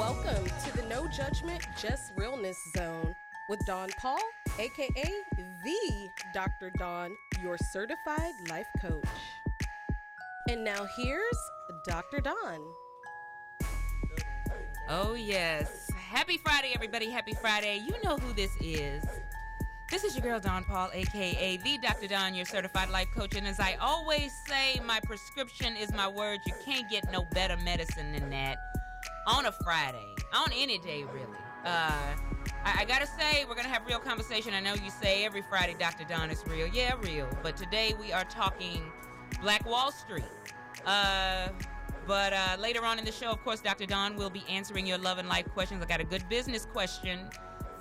Welcome to the No Judgment, Just Realness Zone with Dawn Paul, aka the Dr. Dawn, your certified life coach. And now here's Dr. Dawn. Oh, yes. Happy Friday, everybody. Happy Friday. You know who this is. This is your girl, Dawn Paul, a.k.a. the Dr. Dawn, your certified life coach. And as I always say, my prescription is my word. You can't get no better medicine than that on a Friday, on any day, really. I got to say, we're going to have real conversation. I know you say every Friday, Dr. Dawn is real. Yeah, real. But today we are talking Black Wall Street. But later on in the show, of course, Dr. Dawn will be answering your love and life questions. I got a good business question.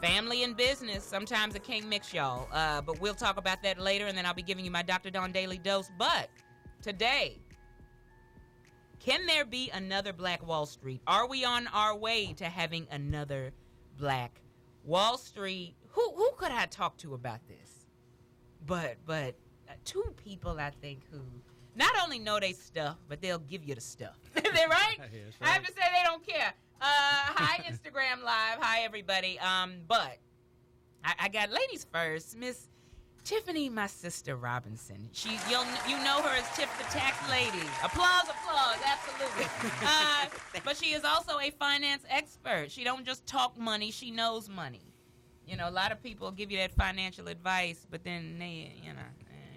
Family and business. Sometimes it can't mix, y'all. But we'll talk about that later, and then I'll be giving you my Dr. Dawn Daily Dose. But today, can there be another Black Wall Street? Are we on our way to having another Black Wall Street? Who could I talk to about this? But two people, I think, who not only know they stuff, but they'll give you the stuff. They're right? Yes, I have to say they don't care. Hi, Instagram Live. Hi, everybody. But I got ladies first. Miss Tiffany, my sister Robinson. You know her as Tiff the Tax Lady. Applause, absolutely. But she is also a finance expert. She don't just talk money, she knows money. You know, a lot of people give you that financial advice, but then they,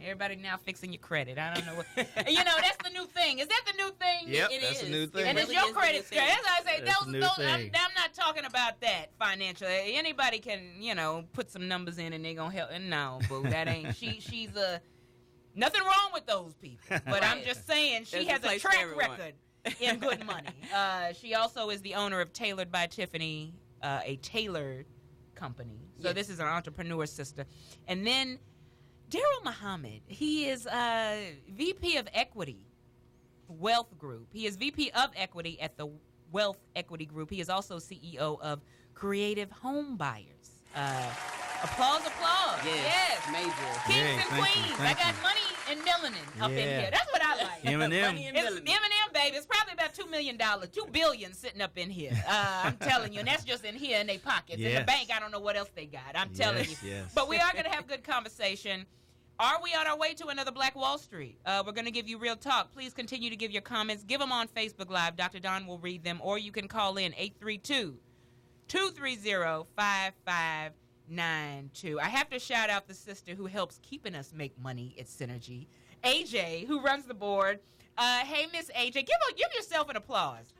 everybody now fixing your credit. I don't know what. That's the new thing. Is that the new thing? Yep, it that's is. the new thing. And it's your credit score. That's what I say. That's the new thing. I'm not talking about that financially. Anybody can, put some numbers in and they're going to help. And no, boo, that ain't. She's nothing wrong with those people. But I'm just saying she has a track record in good money. She also is the owner of Tailored by Tiffany, a tailored company. So This is an entrepreneur sister. And then Daryl Muhammad, he is VP of Equity Wealth Group. He is VP of Equity at the Wealth Equity Group. He is also CEO of Creative Home Buyers. Applause. Yes. Major. Kings and queens. I got money and melanin up in here. That's what I like. M&M. It's M&M, baby. It's probably about $2 million, $2 billion sitting up in here. I'm telling you, and that's just in here in their pockets. In the bank, I don't know what else they got. I'm telling you. Yes. But we are going to have good conversation. Are we on our way to another Black Wall Street? We're going to give you real talk. Please continue to give your comments. Give them on Facebook Live. Dr. Dawn will read them, or you can call in 832-230-5592. I have to shout out the sister who helps keeping us make money at Synergy, AJ, who runs the board. Hey, Miss AJ, give yourself an applause.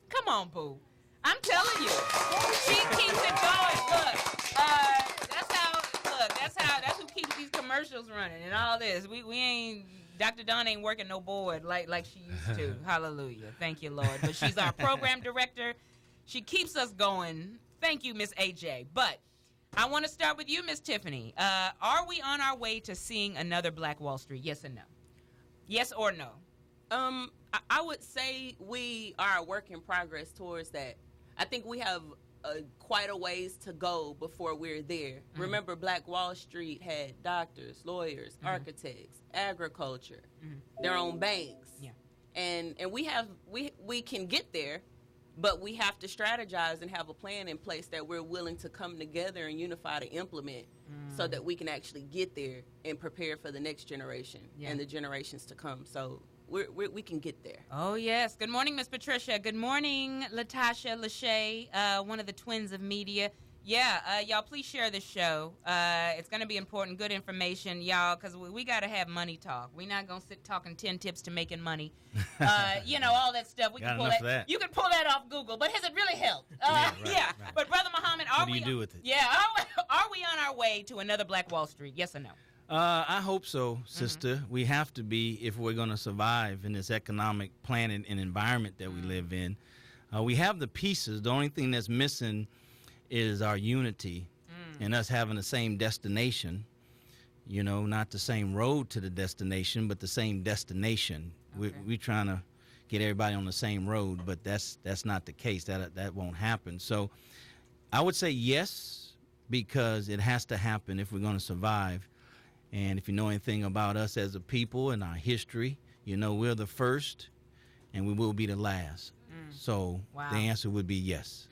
Come on, boo. I'm telling you, she keeps it going. That's who keeps these commercials running and all this. We ain't, Dr. Dawn ain't working no board like she used to. Hallelujah. Thank you, Lord. But she's our program director. She keeps us going. Thank you, Miss AJ. But I want to start with you, Miss Tiffany. Are we on our way to seeing another Black Wall Street? Yes or no? Yes or no? I would say we are a work in progress towards that. I think we have quite a ways to go before we're there. Mm-hmm. Remember, Black Wall Street had doctors, lawyers, architects, agriculture, their own banks. Yeah. And we can get there, but we have to strategize and have a plan in place that we're willing to come together and unify to implement so that we can actually get there and prepare for the next generation and the generations to come. So we can get there. Oh, yes. Good morning, Miss Patricia. Good morning, Latasha Lachey, one of the twins of media. Yeah, y'all, please share this show. It's going to be important, good information, y'all, because we got to have money talk. We're not going to sit talking 10 tips to making money. All that stuff. We can pull that. You can pull that off Google, but has it really helped? Right. But Brother Muhammad, what do you do with it? Yeah, are we on our way to another Black Wall Street? Yes or no? I hope so, sister. We have to be if we're going to survive in this economic planet and environment that we live in. We have the pieces. The only thing that's missing is our unity and us having the same destination, not the same road to the destination, but the same destination. Okay. We're trying to get everybody on the same road, but that's not the case. That won't happen. So I would say yes, because it has to happen if we're going to survive. And if you know anything about us as a people and our history, we're the first and we will be the last. So the answer would be yes.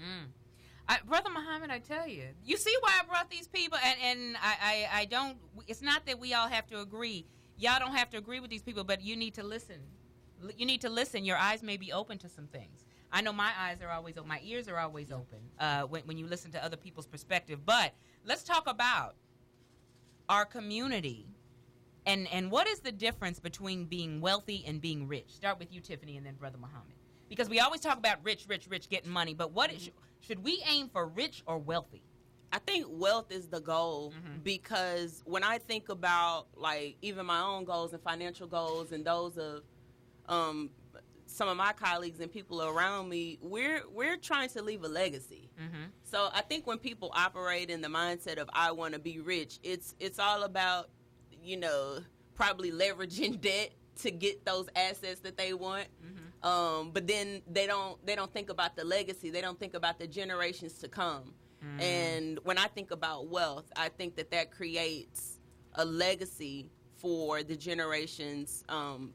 Brother Muhammad, I tell you, you see why I brought these people, and I don't. It's not that we all have to agree. Y'all don't have to agree with these people, but you need to listen. You need to listen. Your eyes may be open to some things. I know my eyes are always open. My ears are always open when you listen to other people's perspective. But let's talk about our community and what is the difference between being wealthy and being rich. Start with you, Tiffany, and then Brother Muhammad. Because we always talk about rich getting money, but should we aim for rich or wealthy? I think wealth is the goal because when I think about like even my own goals and financial goals and those of some of my colleagues and people around me, we're trying to leave a legacy. So I think when people operate in the mindset of I want to be rich, it's all about, probably leveraging debt to get those assets that they want. But then they don't think about the legacy. They don't think about the generations to come. And when I think about wealth, I think that creates a legacy for the generations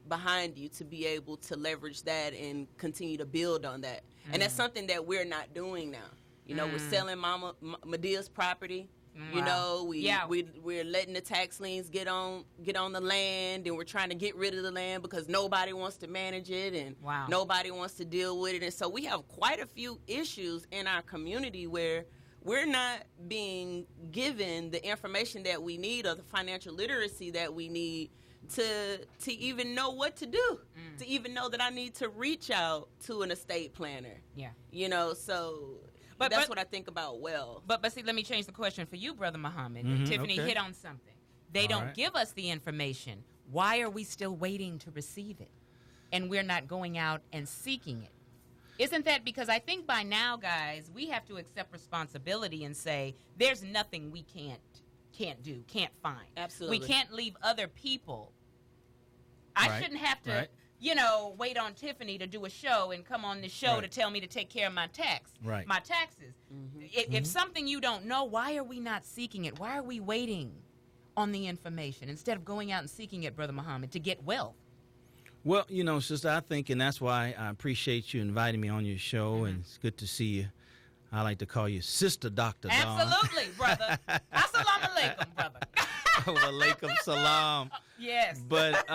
behind you to be able to leverage that and continue to build on that. And that's something that we're not doing now. We're selling Mama Medea's property. We're letting the tax liens get on the land, and we're trying to get rid of the land because nobody wants to manage it and nobody wants to deal with it. And so we have quite a few issues in our community where we're not being given the information that we need or the financial literacy that we need to even know what to do, to even know that I need to reach out to an estate planner. So that's what I think about wealth. But see, let me change the question for you, Brother Muhammad. Tiffany hit on something. They don't give us the information. Why are we still waiting to receive it? And we're not going out and seeking it. Isn't that because I think by now, guys, we have to accept responsibility and say there's nothing we can't do, can't find. Absolutely. We can't leave other people. I shouldn't have to, wait on Tiffany to do a show and come on the show to tell me to take care of my my taxes. If something you don't know, why are we not seeking it? Why are we waiting on the information instead of going out and seeking it, Brother Muhammad, to get wealth? Well, sister, I think, and that's why I appreciate you inviting me on your show, and it's good to see you. I like to call you Sister Dr. Dawn. Absolutely, brother. Assalamu alaikum, brother. Walaikum salam. Yes. But,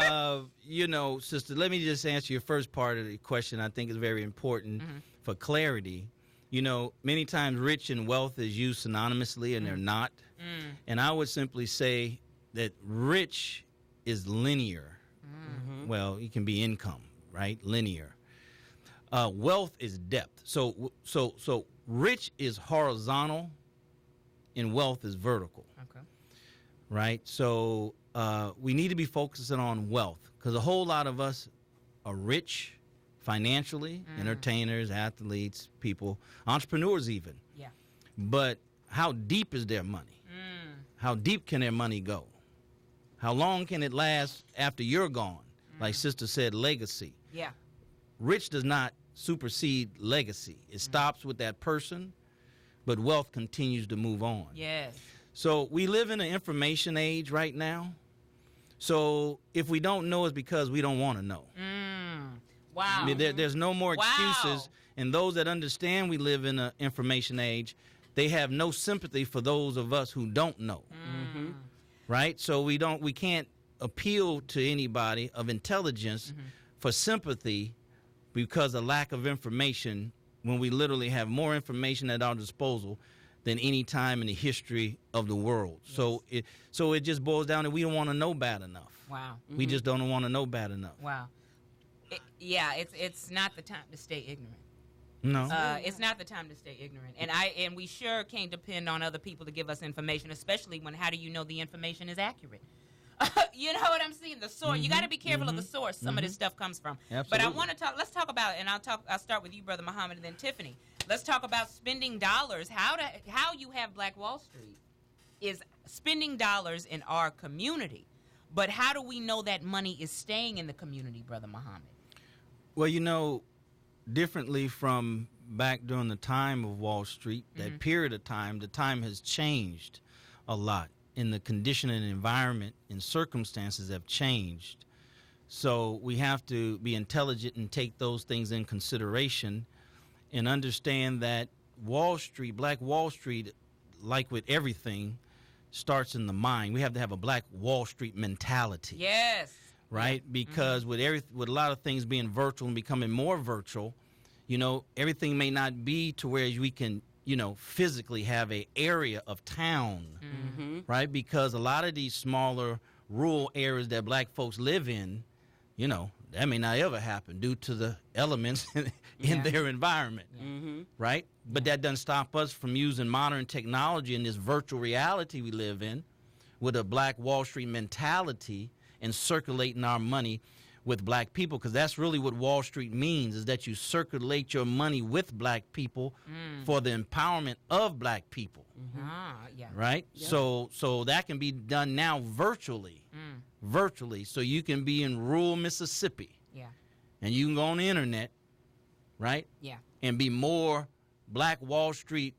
sister, let me just answer your first part of the question. I think is very important for clarity. Many times rich and wealth is used synonymously, and they're not. And I would simply say that rich is linear. Well, it can be income, right? Linear. Wealth is depth. So rich is horizontal, and wealth is vertical. Okay. Right. So we need to be focusing on wealth because a whole lot of us are rich financially, entertainers, athletes, people, entrepreneurs, even. Yeah. But how deep is their money? How deep can their money go? How long can it last after you're gone? Like Sister said, legacy. Yeah. Rich does not supersede legacy. It stops with that person, but wealth continues to move on. Yes. So we live in an information age right now. So if we don't know, it's because we don't want to know. Wow. I mean, there's no more excuses. And those that understand we live in an information age, they have no sympathy for those of us who don't know. Right? So we can't appeal to anybody of intelligence for sympathy because of lack of information when we literally have more information at our disposal than any time in the history of the world. Yes. So it just boils down to we don't want to know bad enough. Wow. We just don't want to know bad enough. Wow. It's not the time to stay ignorant. No. It's not the time to stay ignorant. And we sure can't depend on other people to give us information, especially when how do you know the information is accurate? You know what I'm saying? The source. You got to be careful of the source some of this stuff comes from. Absolutely. But I want to talk. Let's talk about, and I'll start with you, Brother Muhammad, and then Tiffany. Let's talk about spending dollars. How you have Black Wall Street is spending dollars in our community, but how do we know that money is staying in the community, Brother Muhammad? Well, differently from back during the time of Wall Street, that period of time, the time has changed a lot. In the condition and environment and circumstances have changed. So we have to be intelligent and take those things in consideration and understand that Wall Street, Black Wall Street, like with everything, starts in the mind. We have to have a Black Wall Street mentality. Yes. Right? Because with a lot of things being virtual and becoming more virtual, everything may not be to where we can, physically have a area of town, right? Because a lot of these smaller rural areas that Black folks live in, that may not ever happen due to the elements in their environment, right? But that doesn't stop us from using modern technology in this virtual reality we live in with a Black Wall Street mentality and circulating our money with Black people, because that's really what Wall Street means, is that you circulate your money with Black people for the empowerment of Black people. Right? Yep. So that can be done now virtually. So you can be in rural Mississippi. And you can go on the internet, right? And be more Black Wall Street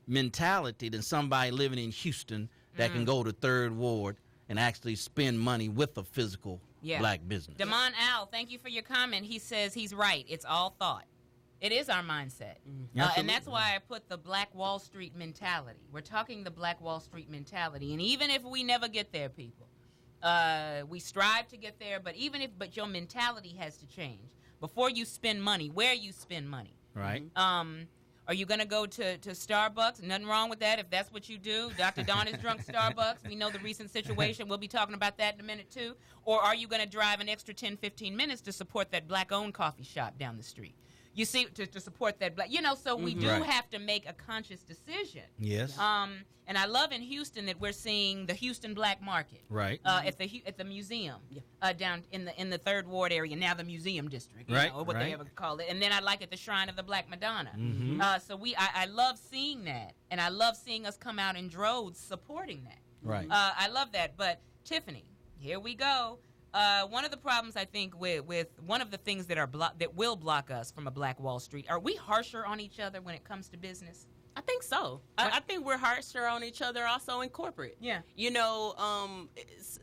mentality than somebody living in Houston that can go to Third Ward and actually spend money with a physical Black business. Damon Al, thank you for your comment. He says he's right. It's all thought. It is our mindset. And that's why I put the Black Wall Street mentality. We're talking the Black Wall Street mentality. And even if we never get there, people, we strive to get there, but but your mentality has to change. Before you spend money, where you spend money. Right. Are you going to go to Starbucks? Nothing wrong with that if that's what you do. Dr. Dawn is drunk Starbucks. We know the recent situation. We'll be talking about that in a minute, too. Or are you going to drive an extra 10, 15 minutes to support that Black-owned coffee shop down the street? You see, to support that Black, so we do have to make a conscious decision. Yes. And I love in Houston that we're seeing the Houston Black Market. Right. At the museum down in the Third Ward area, now the Museum District, or what they ever call it. And then I like it the Shrine of the Black Madonna. So I love seeing that, and I love seeing us come out in droves supporting that. Right. I love that. But Tiffany, here we go. One of the problems I think with one of the things that will block us from a Black Wall Street, are we harsher on each other when it comes to business? I think so. I think we're harsher on each other also in corporate. Yeah.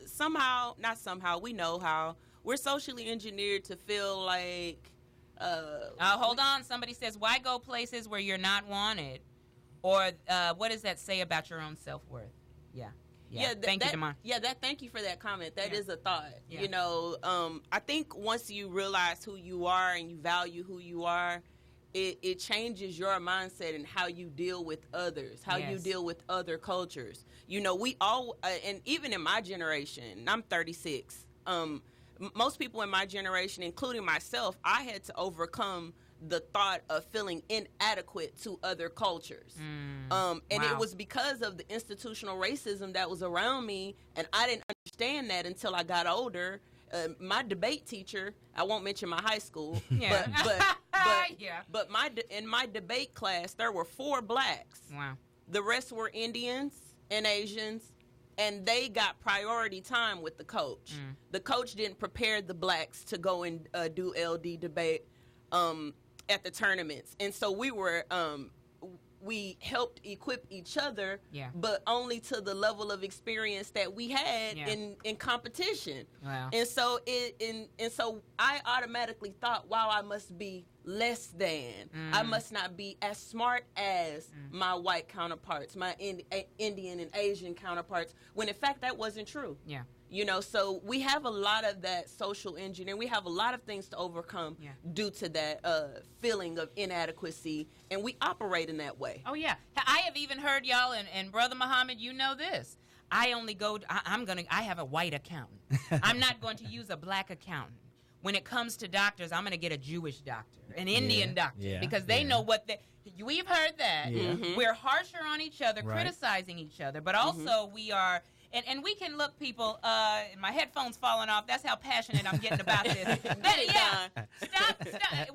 Somehow, we know how we're socially engineered to feel like. Hold on. Somebody says, why go places where you're not wanted? Or what does that say about your own self-worth? Thank you, Damon. Thank you for that comment. That is a thought. Yeah. I think once you realize who you are and you value who you are, it changes your mindset and how you deal with others, how you deal with other cultures. We all, and even in my generation, I'm 36. Most people in my generation, including myself, I had to overcome the thought of feeling inadequate to other cultures. It was because of the institutional racism that was around me, and I didn't understand that until I got older. My debate teacher, I won't mention my high school, but in my debate class, there were 4 Blacks. Wow. The rest were Indians and Asians, and they got priority time with the coach. The coach didn't prepare the Blacks to go and do LD debate at the tournaments, and so we helped equip each other, but only to the level of experience that we had in competition. Wow. And so so I automatically thought, wow, I must be less than. I must not be as smart as my white counterparts, my Indian and Asian counterparts, when in fact that wasn't true. Yeah. So we have a lot of that social engineering. We have a lot of things to overcome due to that feeling of inadequacy, and we operate in that way. Oh, yeah. I have even heard y'all, and Brother Muhammad, you know this. I have a white accountant. I'm not going to use a Black accountant. When it comes to doctors, I'm going to get a Jewish doctor, an Indian doctor, because they know what we've heard that. We're harsher on each other, criticizing each other, but also we are. And we can look, people, my headphones falling off. That's how passionate I'm getting about this. Stop.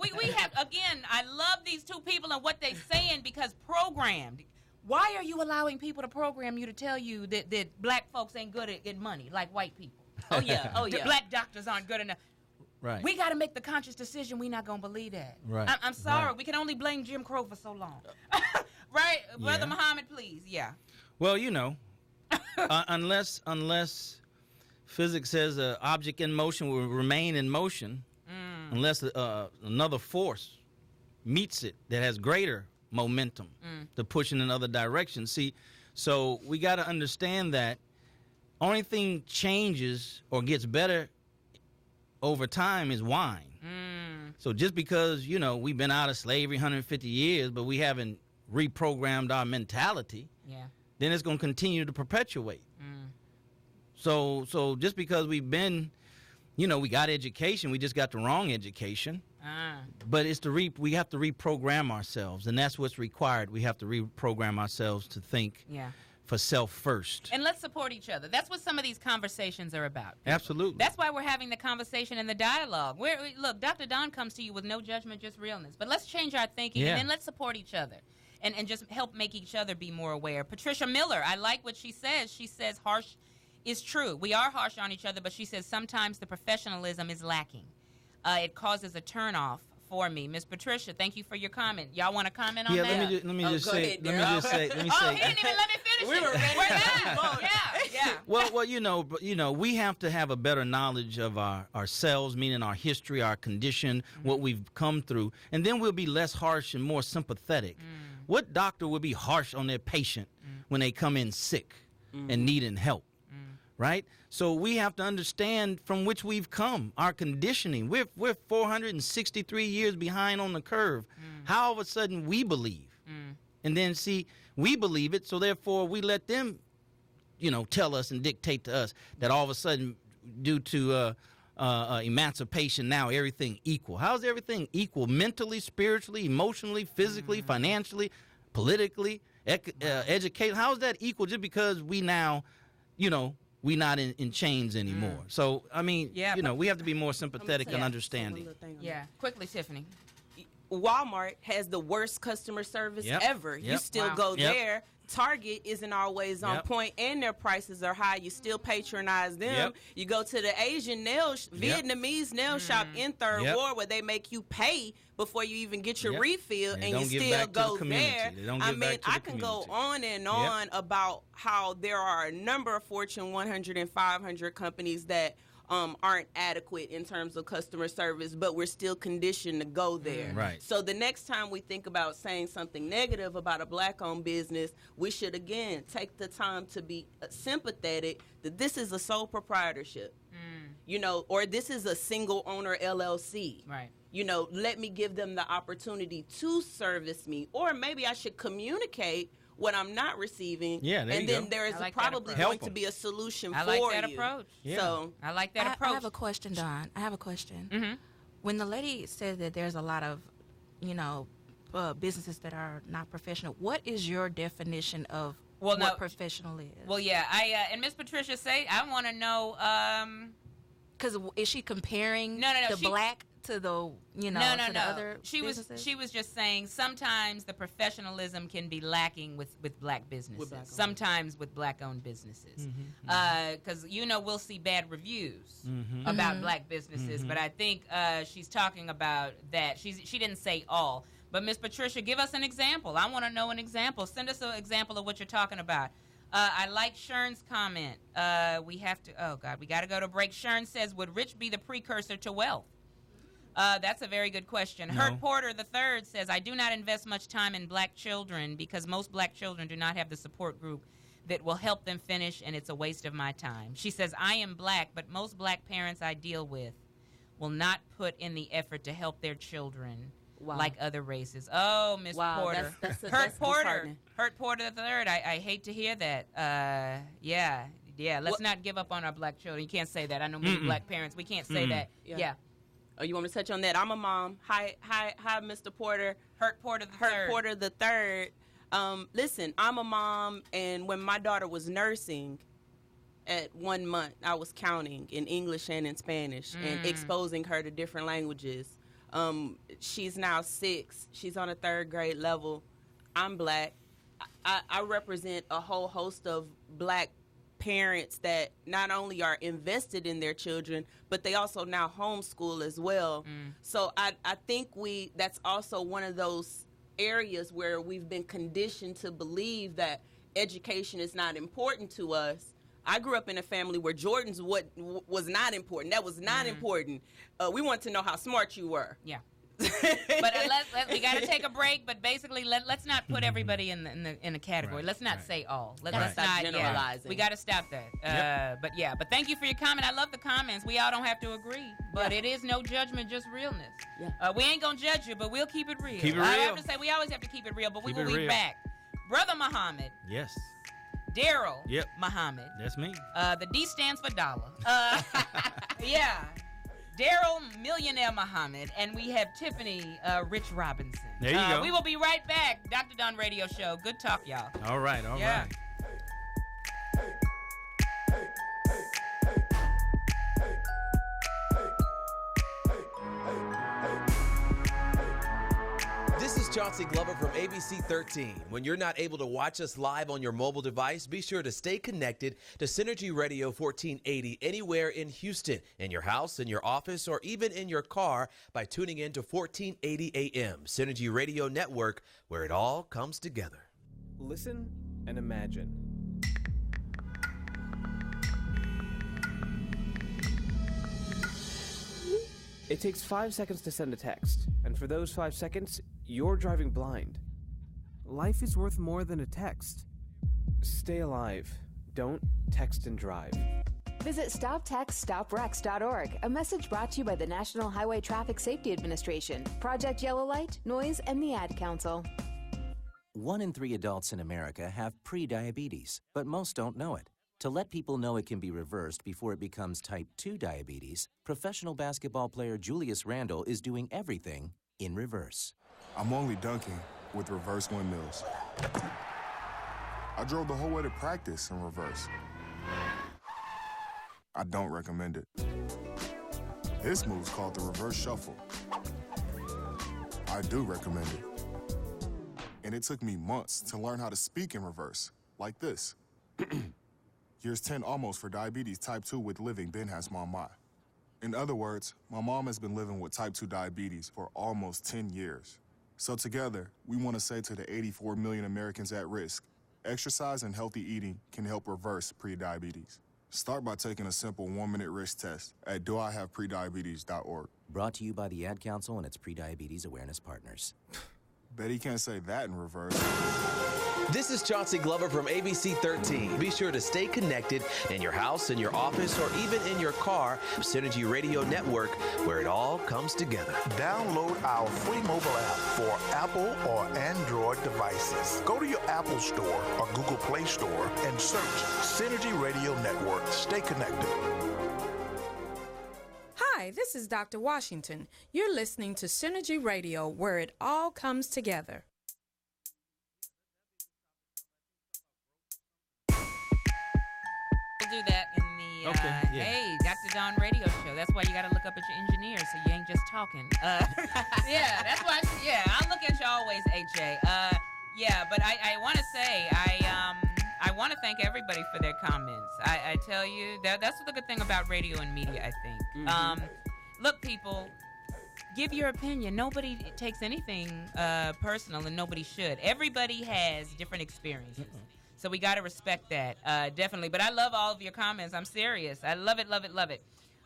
We have, again, I love these two people and what they're saying, because programmed. Why are you allowing people to program you to tell you that Black folks ain't good at money like white people? Oh, yeah. Black doctors aren't good enough. Right. We got to make the conscious decision. We're not going to believe that. Right. I'm sorry. We can only blame Jim Crow for so long. Right? Brother Muhammad, please. Yeah. Well, unless physics says an object in motion will remain in motion, unless another force meets it, that has greater momentum to push in another direction. See, so we got to understand that only thing changes or gets better over time is wine. So just because, you know, we've been out of slavery 150 years, but we haven't reprogrammed our mentality, then it's going to continue to perpetuate. So just because we've been, you know, we got education, we just got the wrong education. But it's we have to reprogram ourselves, and that's what's required. We have to reprogram ourselves to think for self first. And let's support each other. That's what some of these conversations are about. Absolutely. That's why we're having the conversation and the dialogue. Look, Dr. Don comes to you with no judgment, just realness. But let's change our thinking, and then let's support each other and just help make each other be more aware. Patricia Miller, I like what she says. She says harsh is true. We are harsh on each other, but she says sometimes the professionalism is lacking. It causes a turnoff for me. Miss Patricia, thank you for your comment. Y'all want to comment on that? Let me just say. Oh, he didn't even let me finish We it. were ready. We're live. Yeah. Well, you know, we have to have a better knowledge of ourselves, meaning our history, our condition, what we've come through, and then we'll be less harsh and more sympathetic. What doctor would be harsh on their patient when they come in sick and needing help? Right? So we have to understand from which we've come, our conditioning. We're 463 years behind on the curve. How all of a sudden we believe? And then see, we believe it, so therefore we let them, you know, tell us and dictate to us that all of a sudden, due to emancipation, now everything equal. How's everything equal? Mentally, spiritually, emotionally, physically, financially, politically, educated. How's that equal just because we now, you know, we're not in chains anymore? So, I mean, you know, we have to be more sympathetic and understanding. Quickly, Tiffany. Walmart has the worst customer service ever. You still go there. Target isn't always on point, and their prices are high. You still patronize them. You go to the Asian Vietnamese nail shop in Third Ward, where they make you pay before you even get your refill, and you still go there. I mean, I can go on and on about how there are a number of Fortune 100 and 500 companies that aren't adequate in terms of customer service, but we're still conditioned to go there. Right. So the next time we think about saying something negative about a black-owned business, we should, again, take the time to be sympathetic that this is a sole proprietorship, you know, or this is a single-owner LLC. Right. You know, let me give them the opportunity to service me, or maybe I should communicate what I'm not receiving, and then there is probably going to be a solution for you. I like that approach. So I like that approach. I have a question, Don. I have a question. When the lady said that there's a lot of, you know, businesses that are not professional, what is your definition of what professional is? Well, and Miss Patricia say, I want to know. Because is she comparing the black to the, you know, to the other businesses? She was just saying sometimes the professional,ism can be lacking with black businesses. Sometimes with black-owned businesses. Because, you know, we'll see bad reviews about black businesses, but I think she's talking about that. She didn't say all. But, Miss Patricia, give us an example. I want to know an example. Send us an example of what you're talking about. I like Shern's comment. We got to go to break. Shern says, would rich be the precursor to wealth? That's a very good question. No. Hurt Porter III says, I do not invest much time in black children because most black children do not have the support group that will help them finish, and it's a waste of my time. She says, I am black, but most black parents I deal with will not put in the effort to help their children like other races. Oh, Miss Porter. Hurt Porter III, I hate to hear that. Let's not give up on our black children. You can't say that. I know many black parents. We can't say that. Oh, you want me to touch on that? I'm a mom. Hi, Mr. Porter. Hurt Porter III. Listen, I'm a mom, and when my daughter was nursing, at 1 month, I was counting in English and in Spanish and exposing her to different languages. She's now 6. She's on a 3rd grade level. I'm black. I represent a whole host of black parents that not only are invested in their children, but they also now homeschool as well. So I think that's also one of those areas where we've been conditioned to believe that education is not important to us. I grew up in a family where Jordans was not important. That was not important. We wanted to know how smart you were. Yeah. But we got to take a break. But basically, let's not put everybody in a category. Right, let's not right. say all. Gotta Let's stop not generalizing. We got to stop that. But thank you for your comment. I love the comments. We all don't have to agree, but it is no judgment, just realness. Yeah. We ain't gonna judge you, but we'll keep it real. Keep it I real. have to say we always have to keep it real, but Keep we will it be real. back. Brother Muhammad, Yes, Daryl Yep. Muhammad. that's me. The D stands for dollar. Yeah. Daryl Millionaire Muhammad, and we have Tiffany Rich Robinson. There you go. We will be right back. Dr. Don Radio Show. Good talk, y'all. All right, all Yeah. right. This is Chauncey Glover from ABC 13. When you're not able to watch us live on your mobile device, be sure to stay connected to Synergy Radio 1480 anywhere in Houston, in your house, in your office, or even in your car by tuning in to 1480 AM, Synergy Radio Network, where it all comes together. Listen and imagine. It takes 5 seconds to send a text, and for those 5 seconds, you're driving blind. Life is worth more than a text. Stay alive. Don't text and drive. Visit StopTextStopWrecks.org, a message brought to you by the National Highway Traffic Safety Administration, Project Yellow Light, Noise, and the Ad Council. 1 in 3 adults in America have prediabetes, but most don't know it. To let people know it can be reversed before it becomes type 2 diabetes, professional basketball player Julius Randle is doing everything in reverse. I'm only dunking with reverse windmills. I drove the whole way to practice in reverse. I don't recommend it. This move's called the reverse shuffle. I do recommend it. And it took me months to learn how to speak in reverse, like this. Years 10 almost for diabetes type 2 with living Ben has mama. In other words, my mom has been living with type 2 diabetes for almost 10 years. So together, we want to say to the 84 million Americans at risk, exercise and healthy eating can help reverse prediabetes. Start by taking a simple 1-minute risk test at doihaveprediabetes.org. Brought to you by the Ad Council and its prediabetes awareness partners. Bet he can't say that in reverse. This is Chauncey Glover from ABC 13. Be sure to stay connected in your house, in your office, or even in your car. Synergy Radio Network, where it all comes together. Download our free mobile app for Apple or Android devices. Go to your Apple Store or Google Play Store and search Synergy Radio Network. Stay connected. Hi, this is Dr. Washington. You're listening to Synergy Radio, where it all comes together. We'll do that in the Hey, Dr. Don Radio Show. That's why you got to look up at your engineer so you ain't just talking. Yeah, that's why. I'll look at you always, AJ. But I want to say I want to thank everybody for their comments. I tell you that's the good thing about radio and media. I think. Mm-hmm. Look, people. Give your opinion. Nobody takes anything personal, and nobody should. Everybody has different experiences. So we got to respect that, definitely. But I love all of your comments. I'm serious. I love it, love it, love it.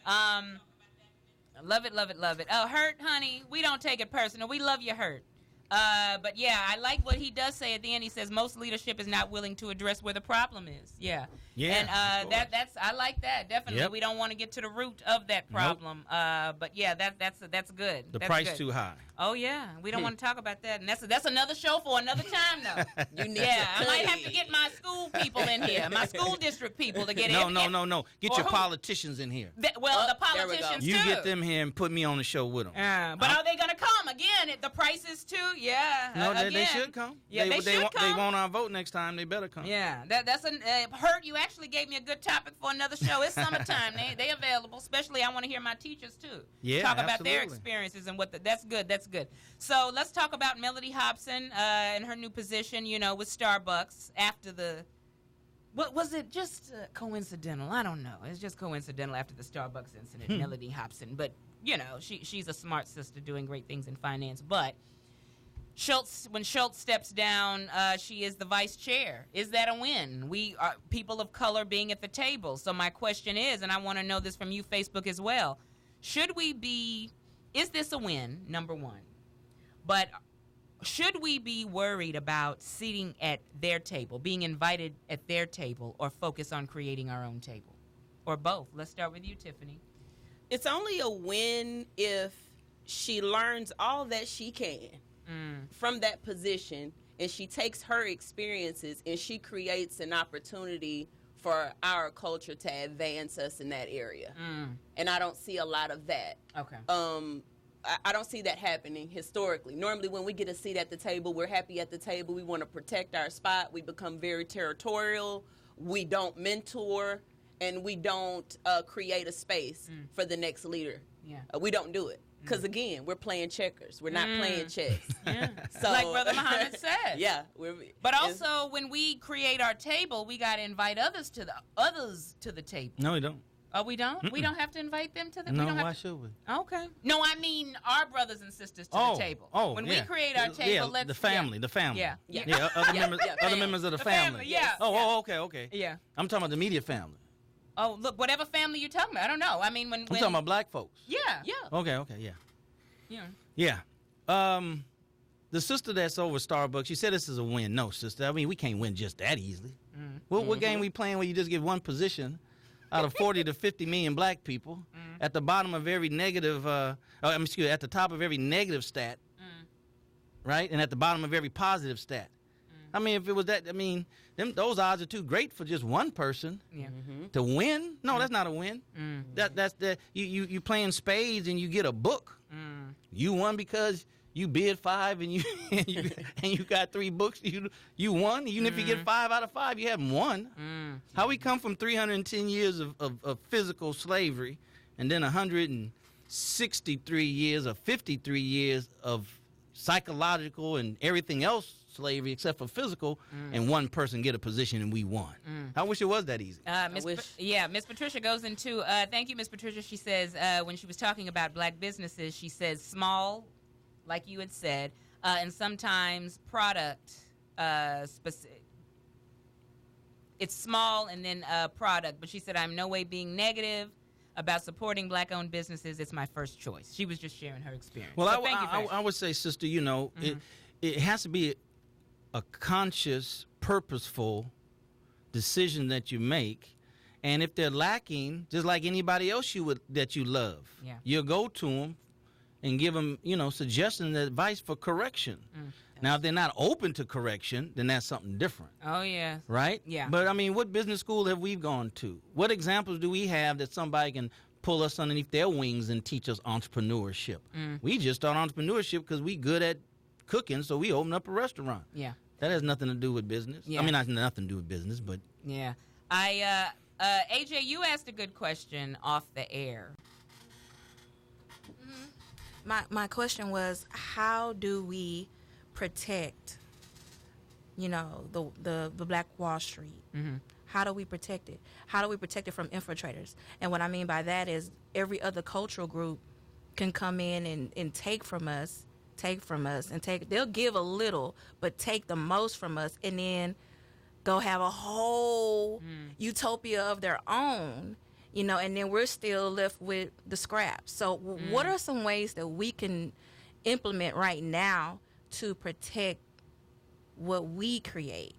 Love it, love it, love it. Oh, Hurt, honey, we don't take it personal. We love you, Hurt. But yeah, I like what he does say at the end. He says most leadership is not willing to address where the problem is. Yeah. Yeah. And that's I like that definitely. Yep. We don't want to get to the root of that problem. Nope. But yeah, that's good. The that's price good. too high. Oh yeah, we don't want to talk about that, and that's another show for another time though. I might have to get my school people in here, my school district people to get in. No. Get your politicians in here. The politicians You too. get them here and put me on the show with them. But are they gonna come again? The prices too? Yeah. No, they should come. Yeah, they should come. They want our vote next time. They better come. Yeah, that's Hurt. You actually gave me a good topic for another show. It's summertime. They available. Especially, I want to hear my teachers too. Yeah, talk about their absolutely. experiences and what. That's good. That's good. So let's talk about Melody Hobson and her new position. With Starbucks after the. What was it? Just coincidental? I don't know. It's just coincidental after the Starbucks incident. Melody Hobson, but she's a smart sister doing great things in finance. But when Schultz steps down, she is the vice chair. Is that a win? We are people of color being at the table. So my question is, and I want to know this from you, Facebook, as well. Should we be is this a win? Number one. But should we be worried about sitting at their table, being invited at their table, or focus on creating our own table? Or both? Let's start with you, Tiffany. It's only a win if she learns all that she can from that position, and she takes her experiences and she creates an opportunity for our culture to advance us in that area. And I don't see a lot of that. Okay. I don't see that happening historically. Normally, when we get a seat at the table, we're happy at the table. We want to protect our spot. We become very territorial. We don't mentor, and we don't create a space for the next leader. Yeah. We don't do it. Because, again, we're playing checkers. We're not playing chess. Yeah. So, like Brother Muhammad said. Yeah. But also, when we create our table, we got to invite others to the table. No, we don't. Oh, we don't? Mm-mm. We don't have to invite them to the No, we don't why should we? Okay. No, I mean our brothers and sisters to the table. When we create our table, let's the family. Yeah. Other members of the family. Yeah. Okay. Yeah. I'm talking about the immediate family. Oh, look, whatever family you're talking about. I don't know. I mean, when I'm talking about black folks. Yeah. Okay, yeah. The sister that's over Starbucks, she said this is a win. No, sister. I mean, we can't win just that easily. What game we playing where you just get one position out of 40 to 50 million black people at the bottom of every negative, at the top of every negative stat, right? And at the bottom of every positive stat. I mean, if it was that, I mean, those odds are too great for just one person to win. No, that's not a win. That's you playing spades and you get a book. You won because you bid 5 and you got 3 books. You won. Even if you get 5 out of 5, you haven't won. How we come from 310 years of physical slavery and then 163 years or 53 years of psychological and everything else slavery except for physical, and one person get a position and we won. I wish it was that easy. Miss Patricia goes into, thank you, Miss Patricia. She says, when she was talking about black businesses, she says small, like you had said, and sometimes product specific. It's small and then product, but she said, I'm no way being negative about supporting black-owned businesses. It's my first choice. She was just sharing her experience. Well, I would say, sister, it has to be a conscious, purposeful decision that you make. And if they're lacking, just like anybody else that you love, you'll go to them and give them, suggestions and advice for correction. Now, if they're not open to correction, then that's something different. Oh, yeah. Right? Yeah. But, I mean, what business school have we gone to? What examples do we have that somebody can pull us underneath their wings and teach us entrepreneurship? We just start entrepreneurship because we good at cooking, so we open up a restaurant. Yeah. That has nothing to do with business. Yeah. I mean, not nothing to do with business, but... Yeah. AJ, you asked a good question off the air. My question was, how do we protect, the Black Wall Street? How do we protect it? How do we protect it from infiltrators? And what I mean by that is every other cultural group can come in and take from us, they'll give a little, but take the most from us, and then go have a whole utopia of their own, and then we're still left with the scraps. So what are some ways that we can implement right now to protect what we create?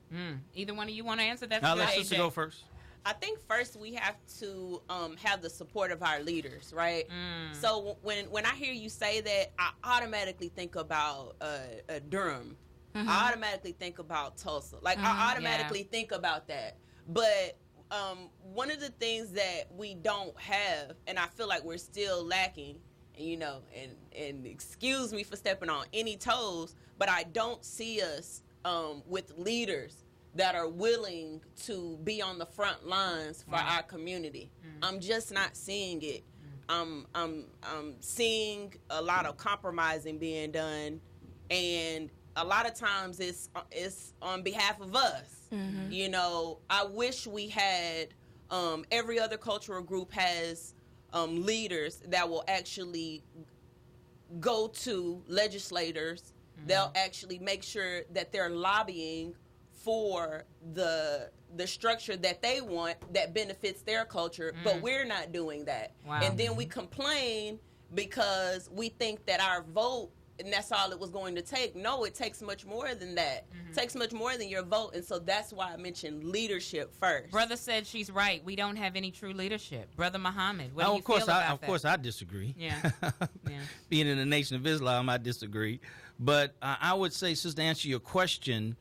Either one of you want to answer? That's now good. Let's just go first. I think first we have to have the support of our leaders, right? So when I hear you say that, I automatically think about Durham. I automatically think about Tulsa. I automatically think about that. But one of the things that we don't have, and I feel like we're still lacking, and excuse me for stepping on any toes, but I don't see us with leaders that are willing to be on the front lines for our community. I'm just not seeing it. I'm seeing a lot of compromising being done, and a lot of times it's on behalf of us. I wish we had every other cultural group has leaders that will actually go to legislators. They'll actually make sure that they're lobbying for the structure that they want that benefits their culture, but we're not doing that. Wow. And then we complain because we think that our vote, and that's all it was going to take. No, it takes much more than that. It takes much more than your vote. And so that's why I mentioned leadership first. Brother said she's right. We don't have any true leadership. Brother Muhammad, what do you of course, feel about that? Of course, I disagree. Yeah. Yeah. Being in the Nation of Islam, I disagree. But I would say, sister, to answer your question,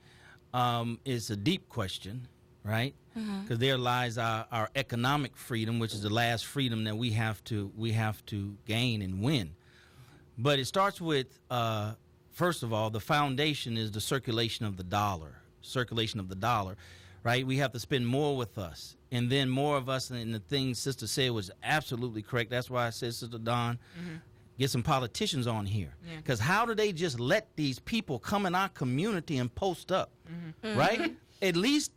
is a deep question, right? Because there lies our economic freedom, which is the last freedom that we have to gain and win. But it starts with, first of all, the foundation is the circulation of the dollar, right? We have to spend more with us, and then more of us, and the thing Sister said was absolutely correct. That's why I said, Sister Dawn, get some politicians on here. Because how do they just let these people come in our community and post up, right? At least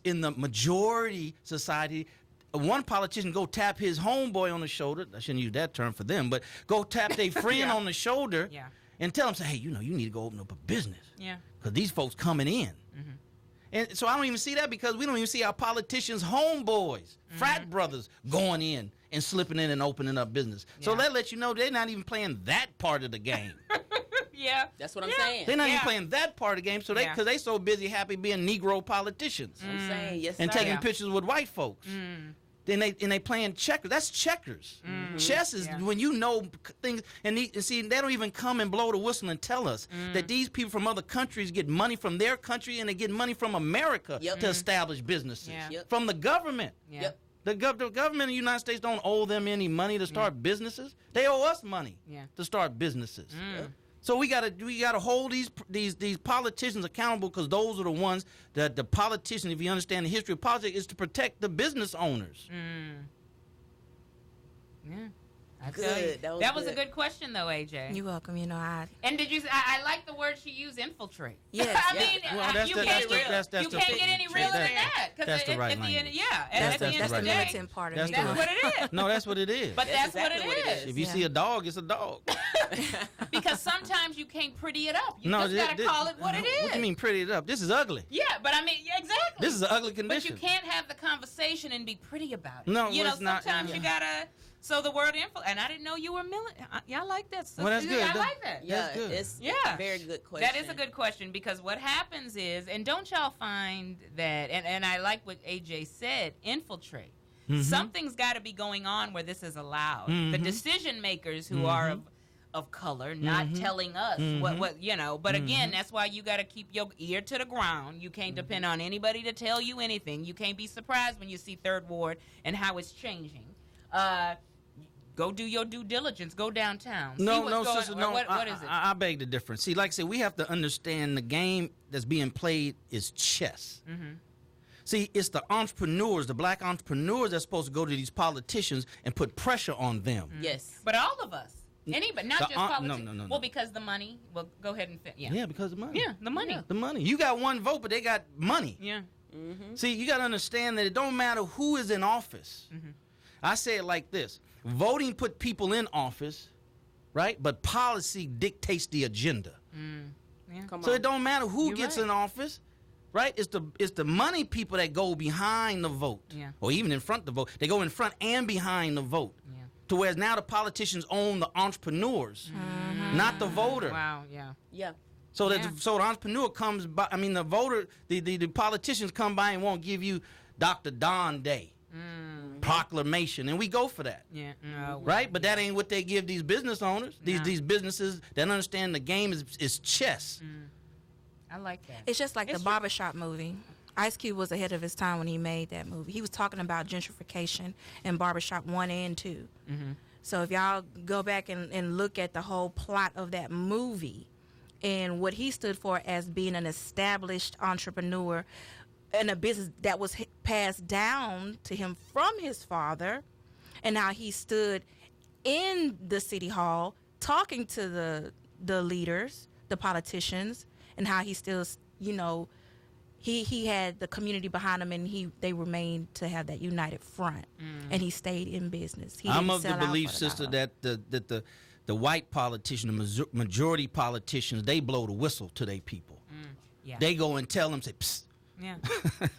in the majority society, one politician go tap his homeboy on the shoulder. I shouldn't use that term for them, but go tap their friend on the shoulder and tell them, say, hey, you need to go open up a business. Yeah. Because these folks coming in. And so I don't even see that because we don't even see our politicians' homeboys, frat brothers going in and slipping in and opening up business. So that lets you know they're not even playing that part of the game. Yeah. That's what I'm saying. They're not even playing that part of the game, so because they so busy happy being Negro politicians. I'm saying, yes, and sir. taking pictures with white folks. Then they playing checkers. That's checkers. Chess is when you know things, and see they don't even come and blow the whistle and tell us that these people from other countries get money from their country and they get money from America to establish businesses from the government. The government of the United States don't owe them any money to start businesses. They owe us money to start businesses. So we gotta hold these politicians accountable because those are the ones that the politicians, if you understand the history of politics, is to protect the business owners. Yeah. I tell you, that was a good question, though, AJ. You're welcome. And did you? I like the word she used, infiltrate. Yes. I mean, you can't get any realer than that. That's the right language. That's the militant part of it. That's what it is. No, that's what it is. But that's what it is. If you see a dog, it's a dog. Because sometimes you can't pretty it up. You just gotta call it what it is. What do you mean pretty it up? This is ugly. Yeah, but I mean, exactly. This is an ugly condition. But you can't have the conversation and be pretty about it. No, it's not. Sometimes you gotta. So the word and I didn't know you were militant. Y'all like that stuff. Well, that's good. I like that. Yeah, that's good. It's a very good question. That is a good question because what happens is, and don't y'all find that, and I like what AJ said, infiltrate. Something's got to be going on where this is allowed. The decision makers who are of color not telling us what but again, that's why you got to keep your ear to the ground. You can't depend on anybody to tell you anything. You can't be surprised when you see Third Ward and how it's changing. Go do your due diligence. Go downtown. No, sister, no. What is it? I beg the difference. See, like I said, we have to understand the game that's being played is chess. See, it's the entrepreneurs, the black entrepreneurs that's supposed to go to these politicians and put pressure on them. Yes. But all of us. Anybody, not just politicians. No. Well, because the money. Well, go ahead and Yeah, because of the money. Yeah, the money. The money. You got one vote, but they got money. Yeah. See, you got to understand that it don't matter who is in office. I say it like this. Voting put people in office, right? But policy dictates the agenda. So it don't matter who gets in office, right? It's the money people that go behind the vote, or even in front of the vote. They go in front and behind the vote. To whereas now the politicians own the entrepreneurs, not the voter. Wow, yeah. So that so the entrepreneur comes by. I mean, the voter, the politicians come by and won't give you Dr. Don Day. Proclamation, and we go for that. Right? But that ain't what they give these business owners. These businesses that understand the game is chess. I like that. It's just like the Barbershop movie. Ice Cube was ahead of his time when he made that movie. He was talking about gentrification in Barbershop 1 and 2. So if y'all go back and look at the whole plot of that movie and what he stood for as being an established entrepreneur in a business that was passed down to him from his father, and how he stood in the city hall talking to the leaders, the politicians, and how he still, he had the community behind him, and they remained to have that united front, and he stayed in business. I'm of the belief, sister, that the white politicians, the majority politicians, they blow the whistle to their people. They go and tell them, say, psst, Yeah.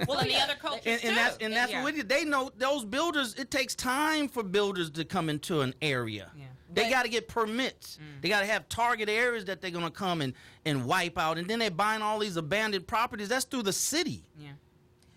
Well, in the other cultures and that's what we did. They know those builders. It takes time for builders to come into an area. Yeah. They got to get permits. They got to have target areas that they're going to come and wipe out. And then they're buying all these abandoned properties. That's through the city. Yeah.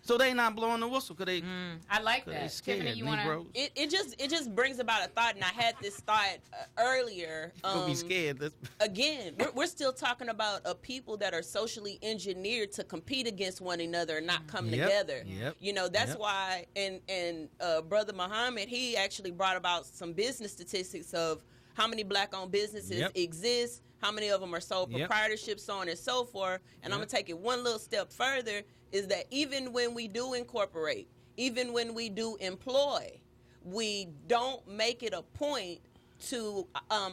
So they not blowing the whistle because they. I like that. Scared, Tiffany, you want to? It just brings about a thought, and I had this thought earlier. Don't be scared. Again, we're still talking about a people that are socially engineered to compete against one another and not come together. Yep. You know, that's why. And Brother Muhammad, he actually brought about some business statistics of how many black-owned businesses exist, how many of them are sole proprietorships, so on and so forth. And I'm gonna take it one little step further. Is that even when we do incorporate, even when we do employ, we don't make it a point to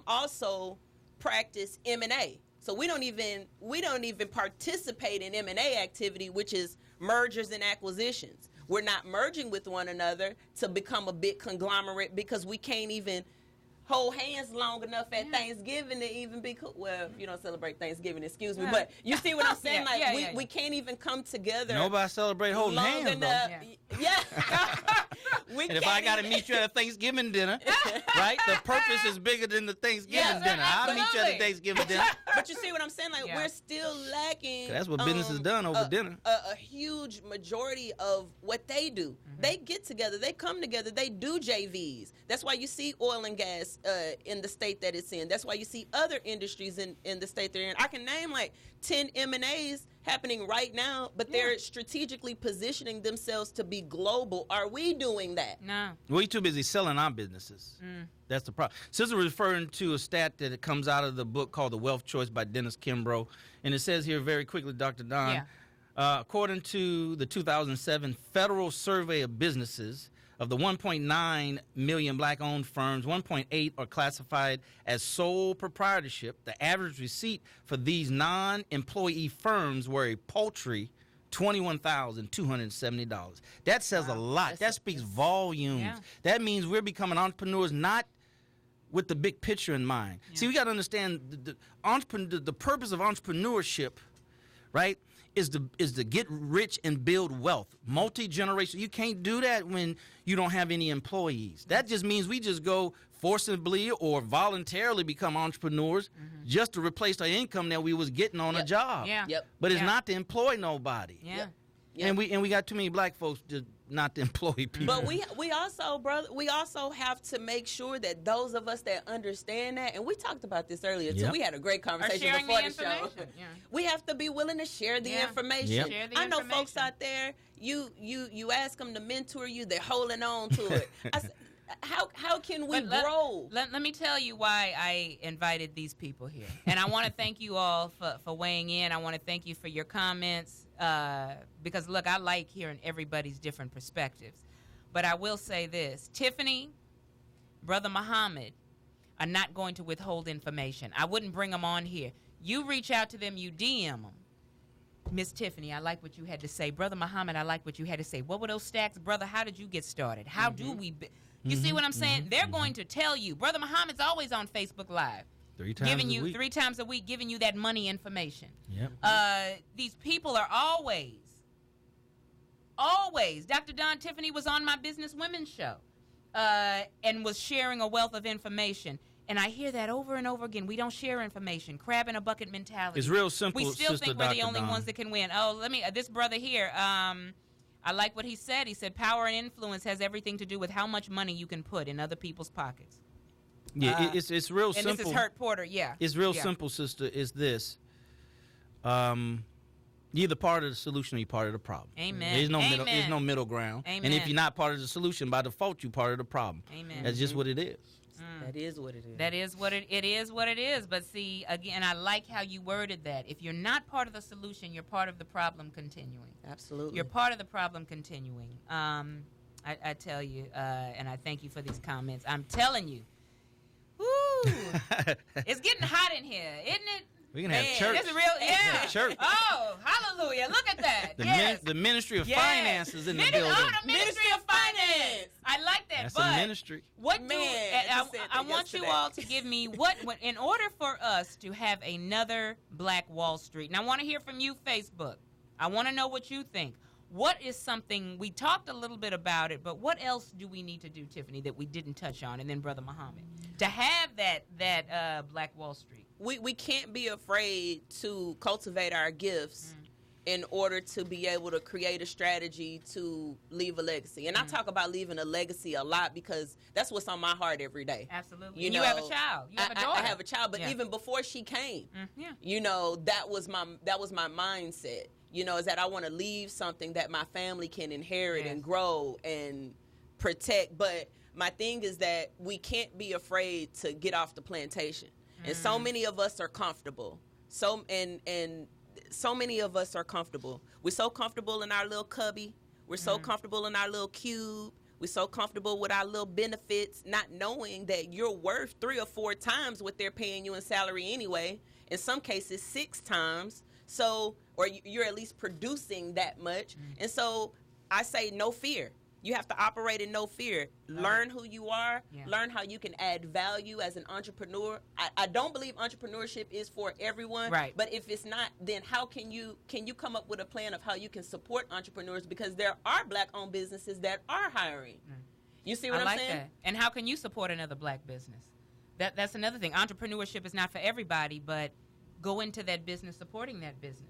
also practice M&A. So we don't even participate in M&A activity, which is mergers and acquisitions. We're not merging with one another to become a big conglomerate because we can't even hold hands long enough at Thanksgiving to even be cool. Well, if you don't celebrate Thanksgiving, excuse me, but you see what I'm saying? We can't even come together. Nobody celebrate holding hands, enough. And if I got to meet you at a Thanksgiving dinner, right? The purpose is bigger than the Thanksgiving dinner. I'll meet you at a Thanksgiving dinner. But you see what I'm saying? Like we're still lacking. That's what business is done over dinner. A huge majority of what they do. They get together. They come together. They do JVs. That's why you see oil and gas in the state that it's in. That's why you see other industries in the state they're in. I can name like 10 M&As happening right now, but they're strategically positioning themselves to be global. Are we doing that? No. We too busy selling our businesses. That's the problem. Sister was referring to a stat that it comes out of the book called The Wealth Choice by Dennis Kimbrough. And it says here very quickly, Dr. Don, according to the 2007 Federal Survey of Businesses, of the 1.9 million black-owned firms, 1.8 are classified as sole proprietorship. The average receipt for these non-employee firms were a paltry $21,270. That says a lot. That speaks volumes. Yeah. That means we're becoming entrepreneurs not with the big picture in mind. See, we got to understand the purpose of entrepreneurship, right, is to get rich and build wealth, multi-generational. You can't do that when you don't have any employees. That just means we just go forcibly or voluntarily become entrepreneurs just to replace the income that we was getting on a job. But it's not to employ nobody. And we got too many black folks just not to employ people. But we also, brother, we also have to make sure that those of us that understand that, and we talked about this earlier too. We had a great conversation before the show. We have to be willing to share the information. Share the I know information. folks out there. You ask them to mentor you, they're holding on to it. I said, how can we grow? Let me tell you why I invited these people here. And I want to thank you all for weighing in. I want to thank you for your comments because, look, I like hearing everybody's different perspectives. But I will say this. Tiffany, Brother Muhammad are not going to withhold information. I wouldn't bring them on here. You reach out to them, you DM them. Miss Tiffany, I like what you had to say. Brother Muhammad, I like what you had to say. What were those stacks? Brother, how did you get started? How do we... You see what I'm saying? They're going to tell you. Brother Muhammad's always on Facebook Live. 3 times giving a you week. 3 times a week, giving you that money information. Yep. These people are always. Dr. Don Tiffany was on my Business Women's show and was sharing a wealth of information. And I hear that over and over again. We don't share information. Crab in a bucket mentality. It's real simple, We still Sister think we're the Dr. only Don. ones that can win. Oh, this brother here, I like what he said. He said power and influence has everything to do with how much money you can put in other people's pockets. Yeah, it's real and simple. And this is Hurt Porter, It's real simple, sister, is this. You're either part of the solution or you're part of the problem. Amen. There's no middle ground. Amen. And if you're not part of the solution, by default, you're part of the problem. Amen. That's just what it is. That is what it is. That is what it is what it is. But see, again, I like how you worded that. If you're not part of the solution, you're part of the problem continuing. Absolutely. You're part of the problem continuing. I tell you, and I thank you for these comments. I'm telling you, woo, it's getting hot in here, isn't it? We can have church. It's real, Church. Oh, hallelujah! Look at that. The Ministry of Finances in the building. The Ministry of Finance. I like that. That's but a ministry. What I want you all to give me what in order for us to have another Black Wall Street. And I want to hear from you, Facebook. I want to know what you think. What is something, we talked a little bit about it, but what else do we need to do, Tiffany, that we didn't touch on? And then Brother Muhammad, to have that Black Wall Street. We can't be afraid to cultivate our gifts in order to be able to create a strategy to leave a legacy. And I talk about leaving a legacy a lot because that's what's on my heart every day. Absolutely. You have a child. You have a daughter. I have a child, but even before she came, you know, that was my mindset. You know, is that I want to leave something that my family can inherit and grow and protect. But my thing is that we can't be afraid to get off the plantation. And so many of us are comfortable. So many of us are comfortable. We're so comfortable in our little cubby. We're so comfortable in our little cube. We're so comfortable with our little benefits, not knowing that you're worth 3 or 4 times what they're paying you in salary anyway. In some cases, 6 times. So, or you're at least producing that much. And so I say no fear. You have to operate in no fear. Learn who you are. Learn how you can add value as an entrepreneur. I don't believe entrepreneurship is for everyone. Right. But if it's not, then how can you come up with a plan of how you can support entrepreneurs? Because there are Black-owned businesses that are hiring. You see what I'm saying? That. And how can you support another Black business? That's another thing. Entrepreneurship is not for everybody, but go into that business supporting that business.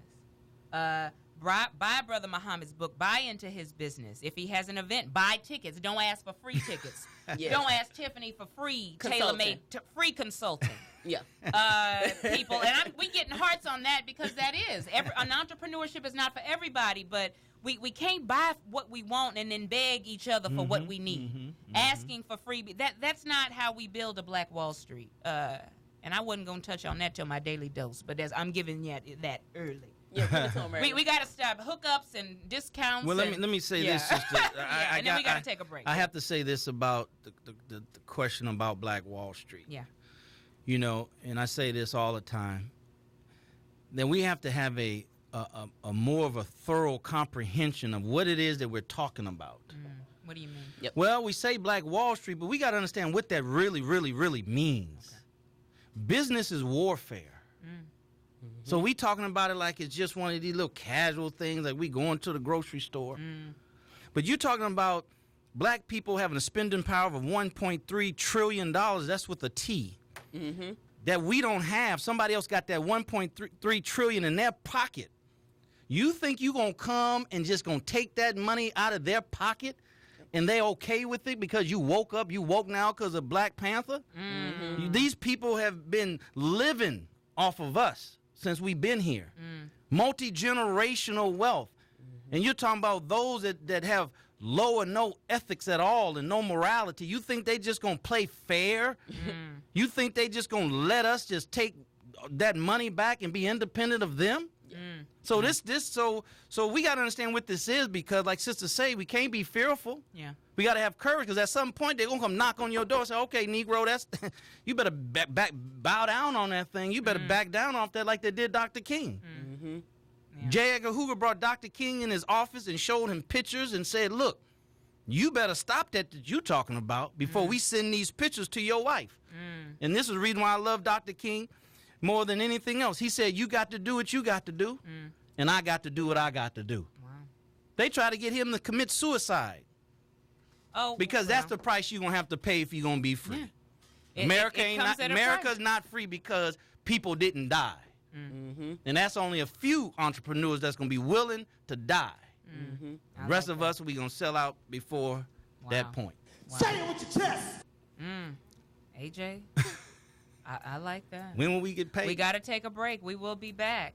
Buy Brother Muhammad's book. Buy into his business. If he has an event, buy tickets. Don't ask for free tickets. Don't ask Tiffany for free tailor-made free consulting. People, and we getting hearts on that because that is an entrepreneurship is not for everybody, but we can't buy what we want and then beg each other for what we need. Asking for free, that's not how we build a Black Wall Street. And I wasn't going to touch on that till my daily dose, but I'm giving you that early. We got to stop hookups and discounts. Well, let me say this, sister. And then we got to take a break. I have to say this about the question about Black Wall Street. Yeah. You know, and I say this all the time. Then we have to have a more of a thorough comprehension of what it is that we're talking about. What do you mean? Well, we say Black Wall Street, but we got to understand what that really, really, really means. Business is warfare. So we talking about it like it's just one of these little casual things, like we going to the grocery store. But you're talking about Black people having a spending power of $1.3 trillion. That's with a T. That we don't have. Somebody else got that $1.3 trillion in their pocket. You think you going to come and just going to take that money out of their pocket and they okay with it because you woke now because of Black Panther? These people have been living off of us since we've been here. Multi-generational wealth. And you're talking about those that have low or no ethics at all and no morality. You think they just going to play fair? You think they just going to let us just take that money back and be independent of them? So so we got to understand what this is, because like sisters say, we can't be fearful. We got to have courage, because at some point they're going to come knock on your door and say, okay, Negro, that's you better bow down on that thing. You better back down off that like they did Dr. King. J. Edgar Hoover brought Dr. King in his office and showed him pictures and said, look, you better stop that you're talking about before we send these pictures to your wife. And this is the reason why I love Dr. King more than anything else. He said, you got to do what you got to do, and I got to do what I got to do. They try to get him to commit suicide. Because that's the price you're going to have to pay if you're going to be free. America's not free because people didn't die. And that's only a few entrepreneurs that's going to be willing to die. The rest of us, we're going to sell out before that point. Say it with your chest. AJ, I like that. When will we get paid? We got to take a break. We will be back.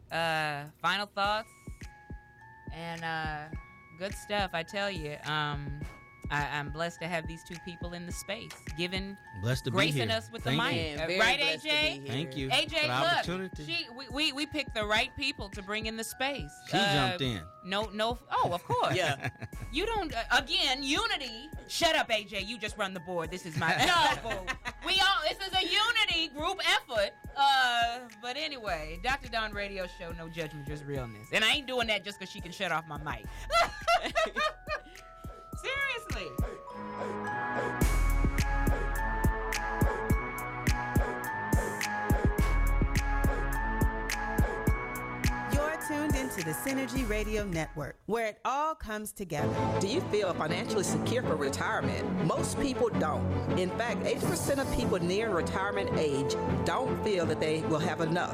Final thoughts and good stuff, I tell you. I'm blessed to have these two people in the space, gracing us with the mic. Right, AJ? Thank you. AJ, look, we picked the right people to bring in the space. She jumped in. No. Oh, of course. You don't. Again, unity. Shut up, AJ. You just run the board. This is my no. This is a unity group effort. But anyway, Dr. Don Radio Show, no judgment, just realness. And I ain't doing that just because she can shut off my mic. Seriously. You're tuned into to the Synergy Radio Network, where it all comes together. Do you feel financially secure for retirement? Most people don't. In fact, 80% of people near retirement age don't feel that they will have enough.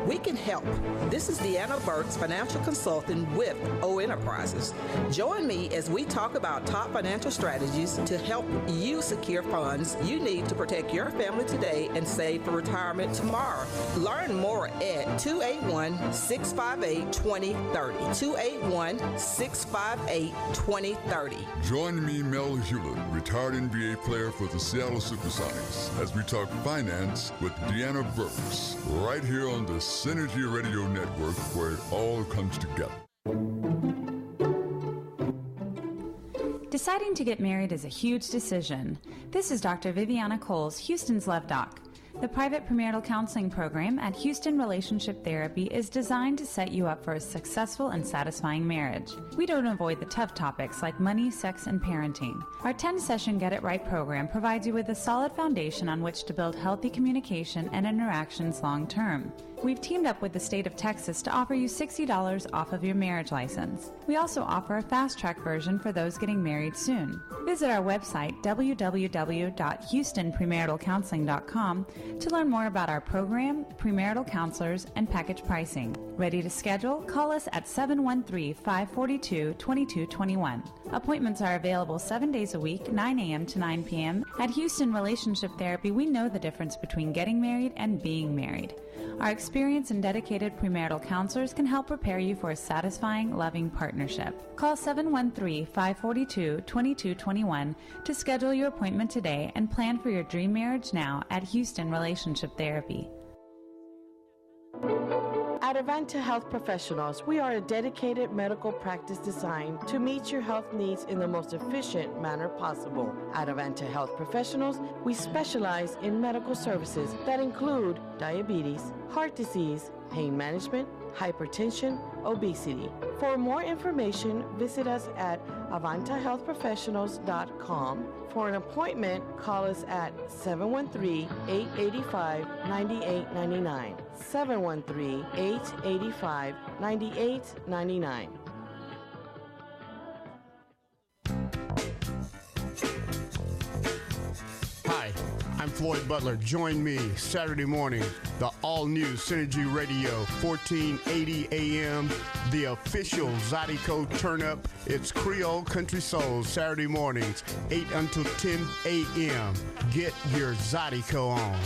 We can help. This is Deanna Burks, financial consultant with O Enterprises. Join me as we talk about top financial strategies to help you secure funds you need to protect your family today and save for retirement tomorrow. Learn more at 281-658-2030. 281-658-2030. Join me, Mel Hewlett, retired NBA player for the Seattle Supersonics, as we talk finance with Deanna Burks, right here on the Synergy Radio Network, where it all comes together. Deciding to get married is a huge decision. This is Dr. Viviana Coles, Houston's Love Doc. The private premarital counseling program at Houston Relationship Therapy is designed to set you up for a successful and satisfying marriage. We don't avoid the tough topics like money, sex, and parenting. Our 10-session Get It Right program provides you with a solid foundation on which to build healthy communication and interactions long term. We've teamed up with the state of Texas to offer you $60 off of your marriage license. We also offer a fast-track version for those getting married soon. Visit our website, www.houstonpremaritalcounseling.com, to learn more about our program, premarital counselors, and package pricing. Ready to schedule? Call us at 713-542-2221. Appointments are available 7 days a week, 9 a.m. to 9 p.m. At Houston Relationship Therapy, we know the difference between getting married and being married. Our experienced and dedicated premarital counselors can help prepare you for a satisfying, loving partnership. Call 713-542-2221 to schedule your appointment today and plan for your dream marriage now at Houston Relationship Therapy. At Avanta Health Professionals, we are a dedicated medical practice designed to meet your health needs in the most efficient manner possible. At Avanta Health Professionals, we specialize in medical services that include diabetes, heart disease, pain management, hypertension, obesity. For more information, visit us at avantahealthprofessionals.com. For an appointment, call us at 713-885-9899. 713-885-9899. Hi, I'm Floyd Butler. Join me Saturday morning, the all-new Synergy Radio, 1480 AM, the official Zydeco turn-up. It's Creole Country Soul, Saturday mornings, 8 until 10 a.m. Get your Zydeco on.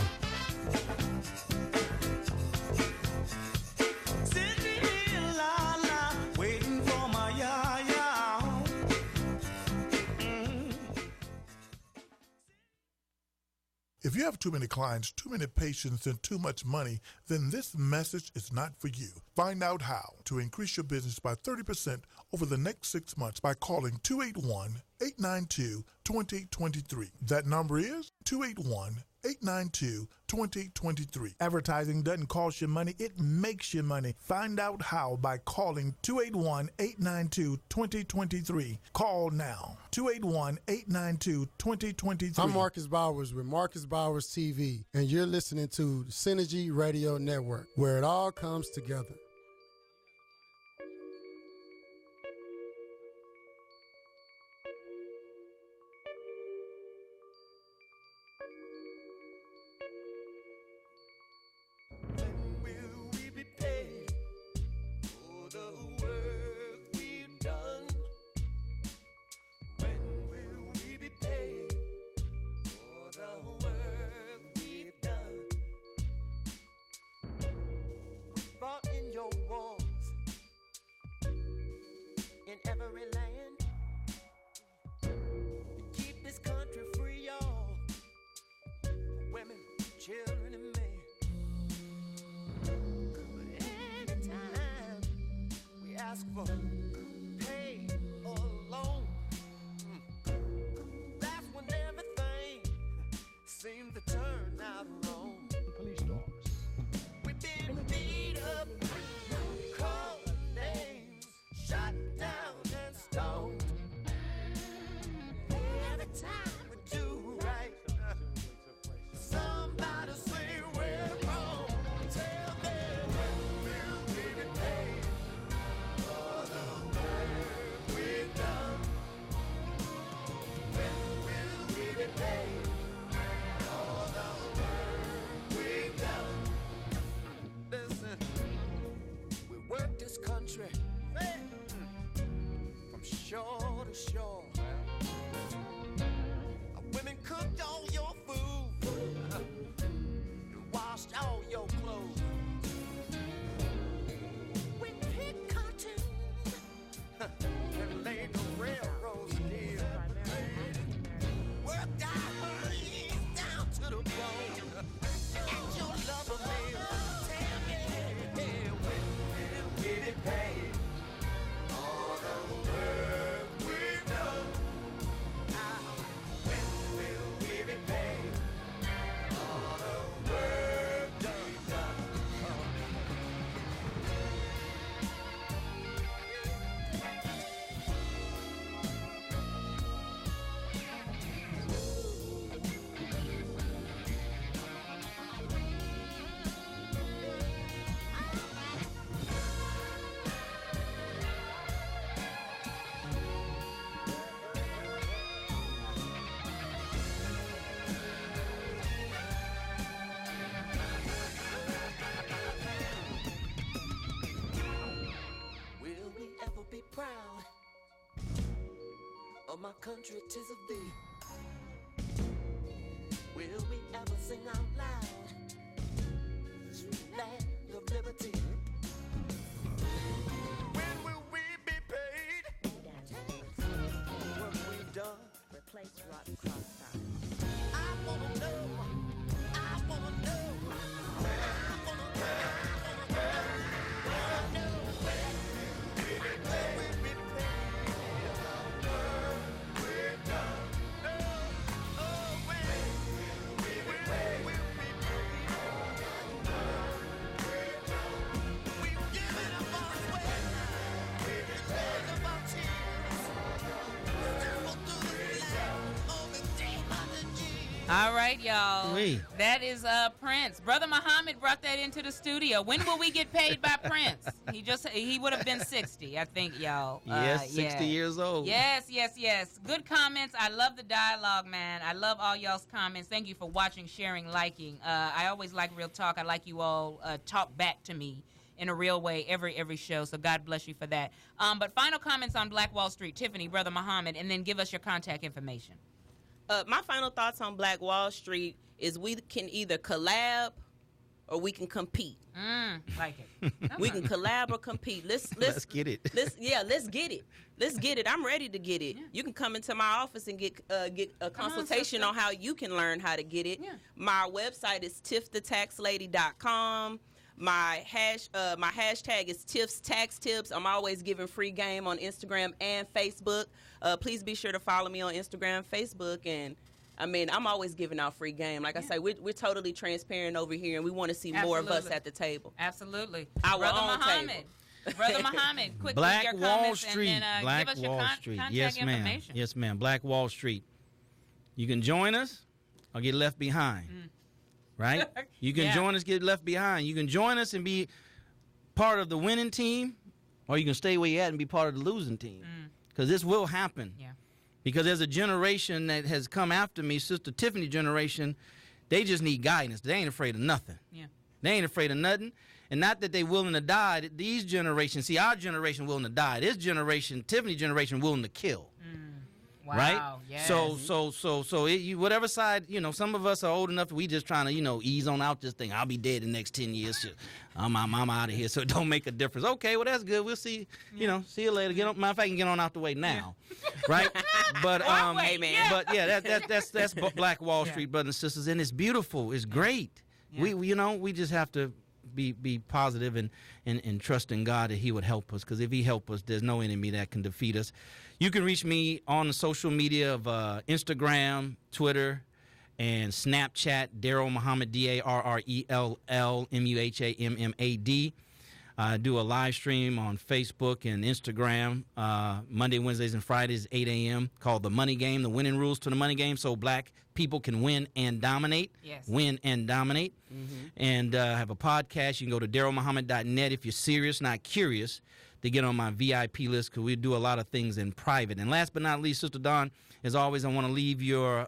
If you have too many clients, too many patients, and too much money, then this message is not for you. Find out how to increase your business by 30% over the next 6 months by calling 281-892-2023. That number is 281-892-2023. Advertising doesn't cost you money, it makes you money. Find out how by calling 281-892-2023. Call now. 281-892-2023. I'm Marcus Bowers with Marcus Bowers TV, and you're listening to the Synergy Radio Network, where it all comes together. Children and men. Anytime we ask for pay or loan, that's when everything seems to turn out wrong. Police dogs. We've been beat up, called names, shot down and stoned. Every time we do right, somebody say we're wrong. Tell them when will we be paid? shore. Women cooked all your food, washed all your clothes. We picked cotton and laid the railroad steel. Worked our knees down to the bone. And your lover may tell me, when will we be paid? All the work we've done. When will we be paid? All the work we've done. Will we ever be proud of my country, 'tis of thee? Will we ever sing out loud, land of liberty? When will we be paid for what we've done? Replace rock cross. I wanna know, I wanna know, I wanna know, I wanna know. All right, y'all. Oui. That is Prince. Brother Muhammad brought that into the studio. When will we get paid by Prince? He would have been 60, I think, y'all. Yes, 60 years old. Yes. Good comments. I love the dialogue, man. I love all y'all's comments. Thank you for watching, sharing, liking. I always like real talk. I like you all talk back to me in a real way every show, so God bless you for that. But final comments on Black Wall Street. Tiffany, Brother Muhammad, and then give us your contact information. My final thoughts on Black Wall Street is we can either collab or we can compete. Like it. We can collab or compete. Let's get it. Let's get it. Let's get it. I'm ready to get it. Yeah. You can come into my office and get a consultation on how you can learn how to get it. Yeah. My website is tiffthetaxlady.com. My hashtag is Tiff's Tax Tips. I'm always giving free game on Instagram and Facebook. Please be sure to follow me on Instagram, Facebook, and I mean, I'm always giving out free game. Like I say, we're totally transparent over here, and we want to see more of us at the table. Absolutely. Brother Muhammad. Brother Muhammad, quickly Black your Wall comments Street. and then Black give us your Wall Street. contact Yes, ma'am. information. Yes, ma'am. Black Wall Street. You can join us or get left behind. Right? You can join us, get left behind. You can join us and be part of the winning team, or you can stay where you're at and be part of the losing team. Because this will happen. Yeah. Because there's a generation that has come after me, Sister Tiffany generation, they just need guidance. They ain't afraid of nothing. Yeah. They ain't afraid of nothing. And not that they willing to die. These generations, see, our generation willing to die. This generation, Tiffany generation, willing to kill. Wow. Right? Yes. So whatever side, some of us are old enough, we just trying to, ease on out this thing. I'll be dead in the next 10 years. I'm out of here, so it don't make a difference. Okay, well, that's good. We'll see, see you later. Matter of fact, I can get on out the way now. Right? But, hey, man. But, yeah, that's Black Wall Street, brothers and sisters, and it's beautiful. It's great. Yeah. We just have to be positive and trust in God that he would help us, because if he help us, there's no enemy that can defeat us. You can reach me on the social media of Instagram, Twitter, and Snapchat, Darrell Muhammad, DarrellMuhammad. I do a live stream on Facebook and Instagram Monday, Wednesdays, and Fridays, 8 a.m., called The Money Game, the winning rules to the money game, so black people can win and dominate. Yes. Win and dominate. Mm-hmm. And I have a podcast. You can go to darrellmuhammad.net if you're serious, not curious. to get on my VIP list because we do a lot of things in private. And last but not least, Sister Dawn, as always, I want to leave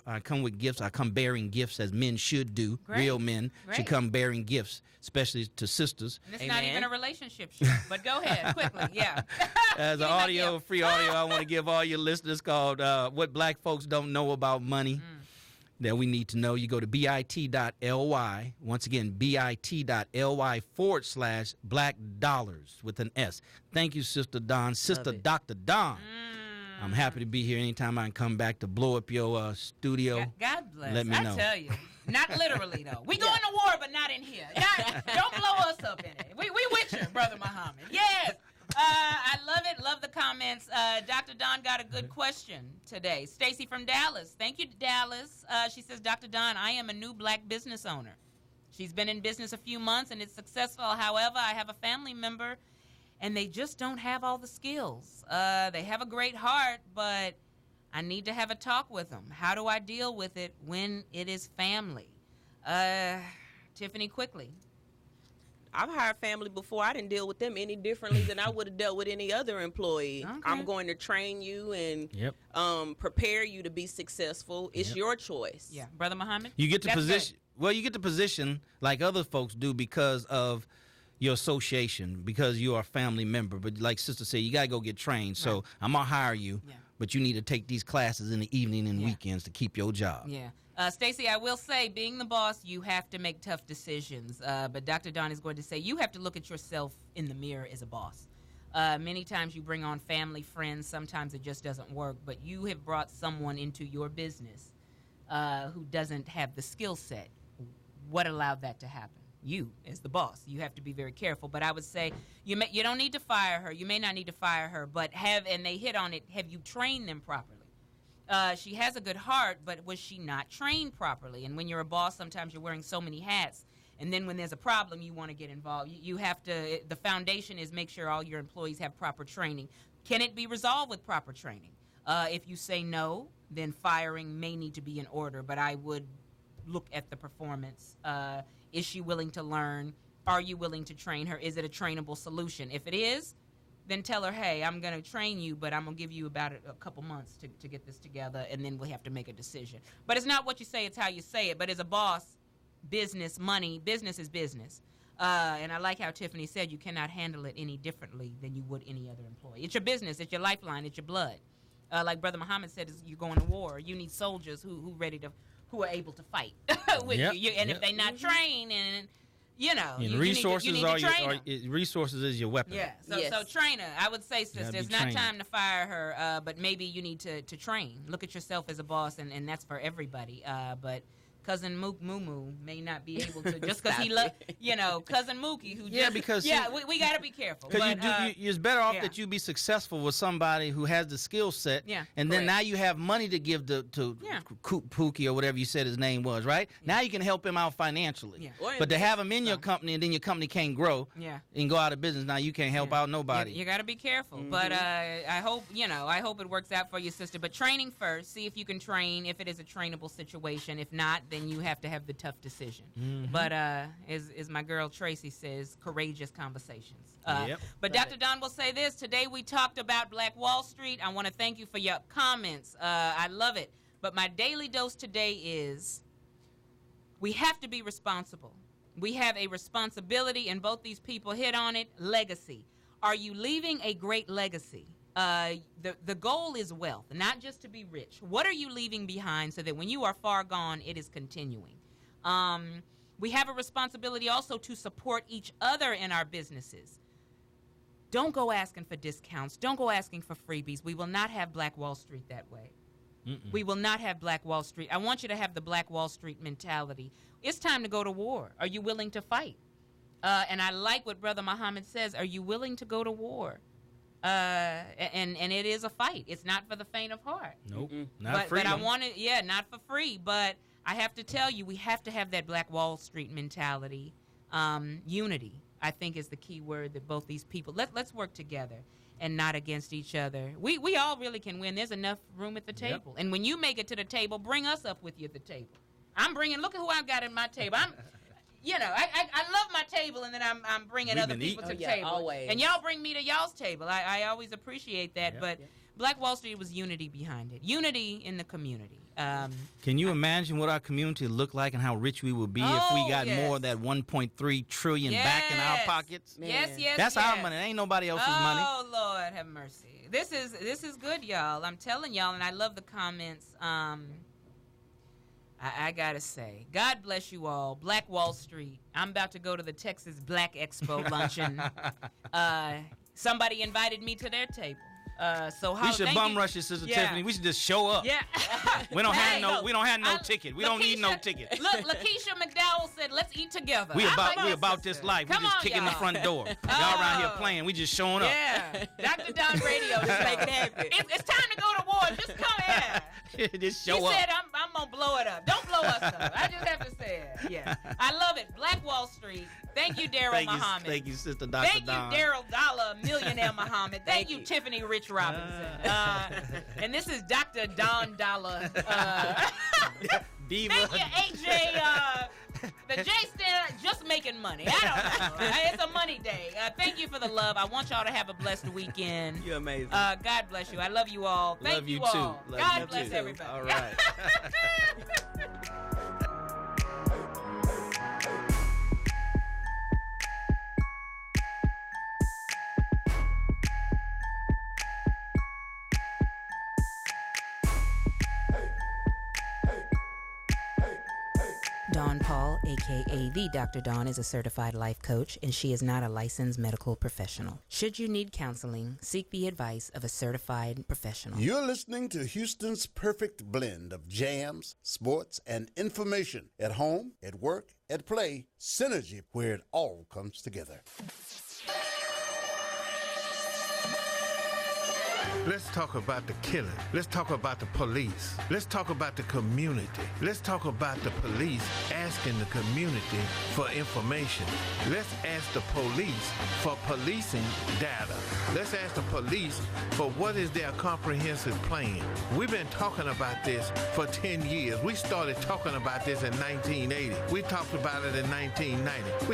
I come with gifts. I come bearing gifts as men should do. Great. Real men Great. should come bearing gifts, especially to sisters. And it's not even a relationship show, but go ahead, quickly, yeah. As an free audio, I want to give all your listeners called What Black Folks Don't Know About Money. That we need to know. You go to bit.ly. Once again, bit.ly/black dollars with an S. Thank you, Sister Dawn. Sister Dr. Dawn. I'm happy to be here anytime I can come back to blow up your studio. God bless. Let me know. I tell you. Not literally, though. We going to war, but not in here. Don't blow us up in it. We with you, Brother Muhammad. Yes. I love it. Love the comments. Dr. Don got a good question today. Stacy from Dallas. Thank you, Dallas. She says, Dr. Don, I am a new black business owner. She's been in business a few months and it's successful. However, I have a family member and they just don't have all the skills. They have a great heart, but I need to have a talk with them. How do I deal with it when it is family? Tiffany, quickly. I've hired family before. I didn't deal with them any differently than I would have dealt with any other employee. Okay. I'm going to train you and prepare you to be successful. It's your choice. Yeah, Brother Muhammad. You get to position. Well, you get to position like other folks do because of your association, because you are a family member. But like Sister said, you gotta go get trained. So Right. I'm gonna hire you, but you need to take these classes in the evening and weekends to keep your job. Yeah. Stacey, I will say, being the boss, you have to make tough decisions. But Dr. Don is going to say you have to look at yourself in the mirror as a boss. Many times you bring on family, friends. Sometimes it just doesn't work. But you have brought someone into your business who doesn't have the skill set. What allowed that to happen? You, as the boss, you have to be very careful. But I would say you don't need to fire her. You may not need to fire her, but and they hit on it, have you trained them properly? She has a good heart, but was she not trained properly? And when you're a boss, sometimes you're wearing so many hats. And then when there's a problem, you want to get involved. You have to, the foundation is make sure all your employees have proper training. Can it be resolved with proper training? If you say no, then firing may need to be in order. But I would look at the performance. Is she willing to learn? Are you willing to train her? Is it a trainable solution? If it is, then tell her, hey, I'm going to train you, but I'm going to give you about a couple months to get this together, and then we'll have to make a decision. But it's not what you say, it's how you say it. But as a boss, business, money, business is business. And I like how Tiffany said you cannot handle it any differently than you would any other employee. It's your business. It's your lifeline. It's your blood. Like Brother Muhammad said, you're going to war. You need soldiers who are able to fight with you. And if they're not trained and... You know, and you resources need to train her. Resources is your weapon. Yeah, so train her. I would say, sister, it's not time to fire her, but maybe you need to train. Look at yourself as a boss, and that's for everybody. But Cousin Mook Moo may not be able to, just because he Cousin Mookie, who we got to be careful. Because it's better off that you be successful with somebody who has the skill set, and then now you have money to give to Pookie or whatever you said his name was, right? Now you can help him out financially. But to have him in your company and then your company can't grow and go out of business, now you can't help out nobody. You got to be careful. But I hope it works out for your sister. But training first. See if you can train, if it is a trainable situation. If not, then you have to have the tough decision. But as my girl Tracy says, courageous conversations. But Dr. Don will say this. Today we talked about Black Wall Street. I want to thank you for your comments. I love it. But my daily dose today is we have to be responsible. We have a responsibility, and both these people hit on it, legacy. Are you leaving a great legacy? The goal is wealth, not just to be rich. What are you leaving behind so that when you are far gone, it is continuing? We have a responsibility also to support each other in our businesses. Don't go asking for discounts. Don't go asking for freebies. We will not have Black Wall Street that way. We will not have Black Wall Street. I want you to have the Black Wall Street mentality. It's time to go to war. Are you willing to fight? And I like what Brother Muhammad says. Are you willing to go to war? And it is a fight. It's not for the faint of heart. Nope, not free. But I want it, not for free. But I have to tell you, we have to have that Black Wall Street mentality. Unity, I think, is the key word that both these people. Let's work together and not against each other. We all really can win. There's enough room at the table. And when you make it to the table, bring us up with you at the table. Look at who I've got at my table. I love my table. table, and then I'm bringing We've other been people eating. to the table. Always. And y'all bring me to y'all's table. I always appreciate that. But Black Wall Street was unity behind it. Unity in the community. Can you imagine what our community would look like and how rich we would be if we got more of that 1.3 trillion back in our pockets? Yes. That's our money. It ain't nobody else's money. Oh, Lord, have mercy. This is good, y'all. I'm telling y'all, and I love the comments. I gotta say, God bless you all. Black Wall Street. I'm about to go to the Texas Black Expo luncheon. Somebody invited me to their table. So how we should bum rush your sister Tiffany. We should just show up. Yeah. We don't have no ticket. We don't need no ticket. Look, Lakeisha McDowell said, "Let's eat together." We about this life. We just kicking the front door. Y'all around here playing. We just showing up. Yeah. Dr. Don Radio just making it happen. It's time to go to war. Just come here. Just show up. She said, I'm gonna blow it up. Don't blow us up. I just have to say it. Yeah. I love it. Black Wall Street. Thank you, Daryl Muhammad. Thank you, Sister Dr. Thank Don. you, Daryl Dollar, millionaire Muhammad. Thank you, Tiffany Rich Robinson. And this is Dr. Don Dollar. Diva. Thank you, AJ. The J stand just making money. I don't know. It's a money day. Thank you for the love. I want y'all to have a blessed weekend. You're amazing. God bless you. I love you all. Thank love you all. too. Love God you bless too. everybody. All right. Dawn Paul, aka the Dr. Dawn, is a certified life coach, and she is not a licensed medical professional. Should you need counseling, seek the advice of a certified professional. You're listening to Houston's perfect blend of jams, sports, and information at home, at work, at play, Synergy, where it all comes together. Let's talk about the killing. Let's talk about the police. Let's talk about the community. Let's talk about the police asking the community for information. Let's ask the police for policing data. Let's ask the police for what is their comprehensive plan. We've been talking about this for 10 years. We started talking about this in 1980. We talked about it in 1990.